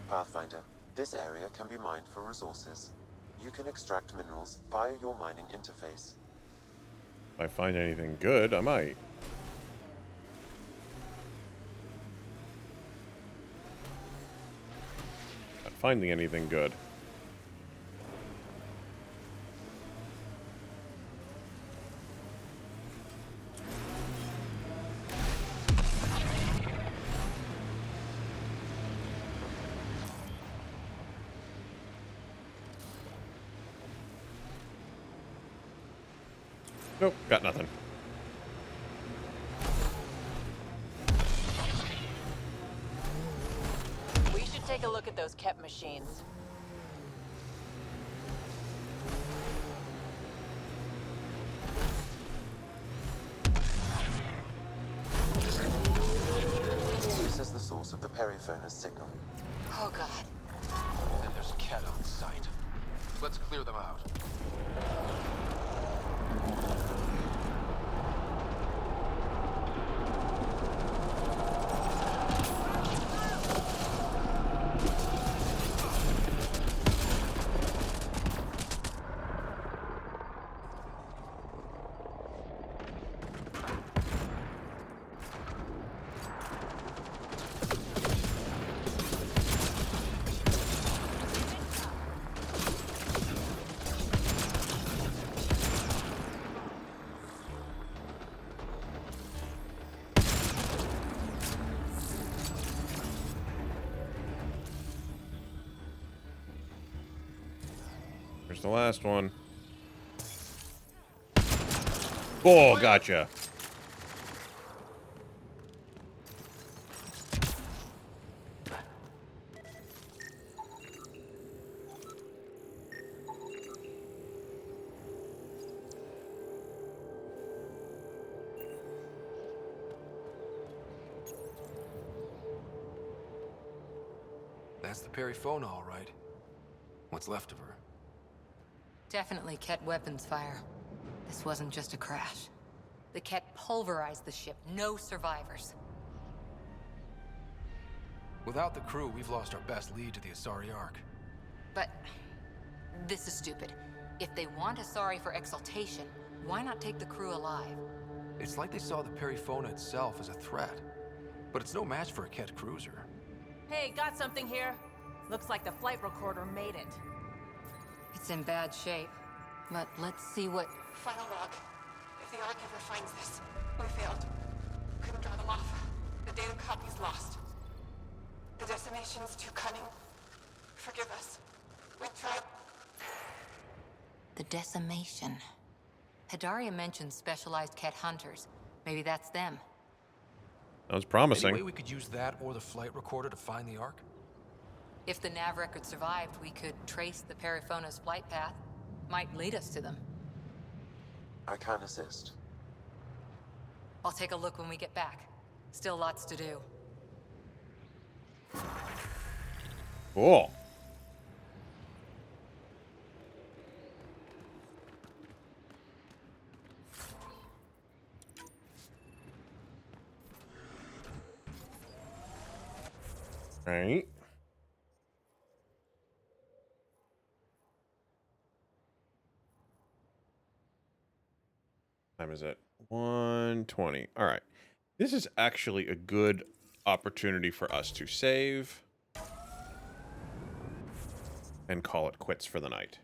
Pathfinder, this area can be mined for resources. You can extract minerals via your mining interface. If I find anything good, I might. Not finding anything good. Nope, got nothing. We should take a look at those Kep machines. This is the source of the periphone's signal. Oh god. And there's Ket on site. Let's clear them out. Here's the last one. Oh, gotcha. That's the Perifona, all right. What's left of her? Definitely Ket weapons fire. This wasn't just a crash. The Ket pulverized the ship. No survivors. Without the crew, we've lost our best lead to the Asari Ark. But this is stupid. If they want Asari for exaltation, why not take the crew alive? It's like they saw the Perifona itself as a threat. But it's no match for a Ket cruiser. Hey, got something here. Looks like the flight recorder made it. It's in bad shape. But let's see what... Final log. If the Ark ever finds this, we failed. Couldn't draw them off. The data copy's lost. The decimation's too cunning. Forgive us. We tried. The decimation. Hidaria mentioned specialized Ket hunters. Maybe that's them. That was promising. Any way we could use that or the flight recorder to find the Ark? If the nav record survived, we could trace the Perifona's flight path. Might lead us to them. I can assist. I'll take a look when we get back. Still lots to do. Cool. Right. Time is it? 1:20. All right. This is actually a good opportunity for us to save and call it quits for the night.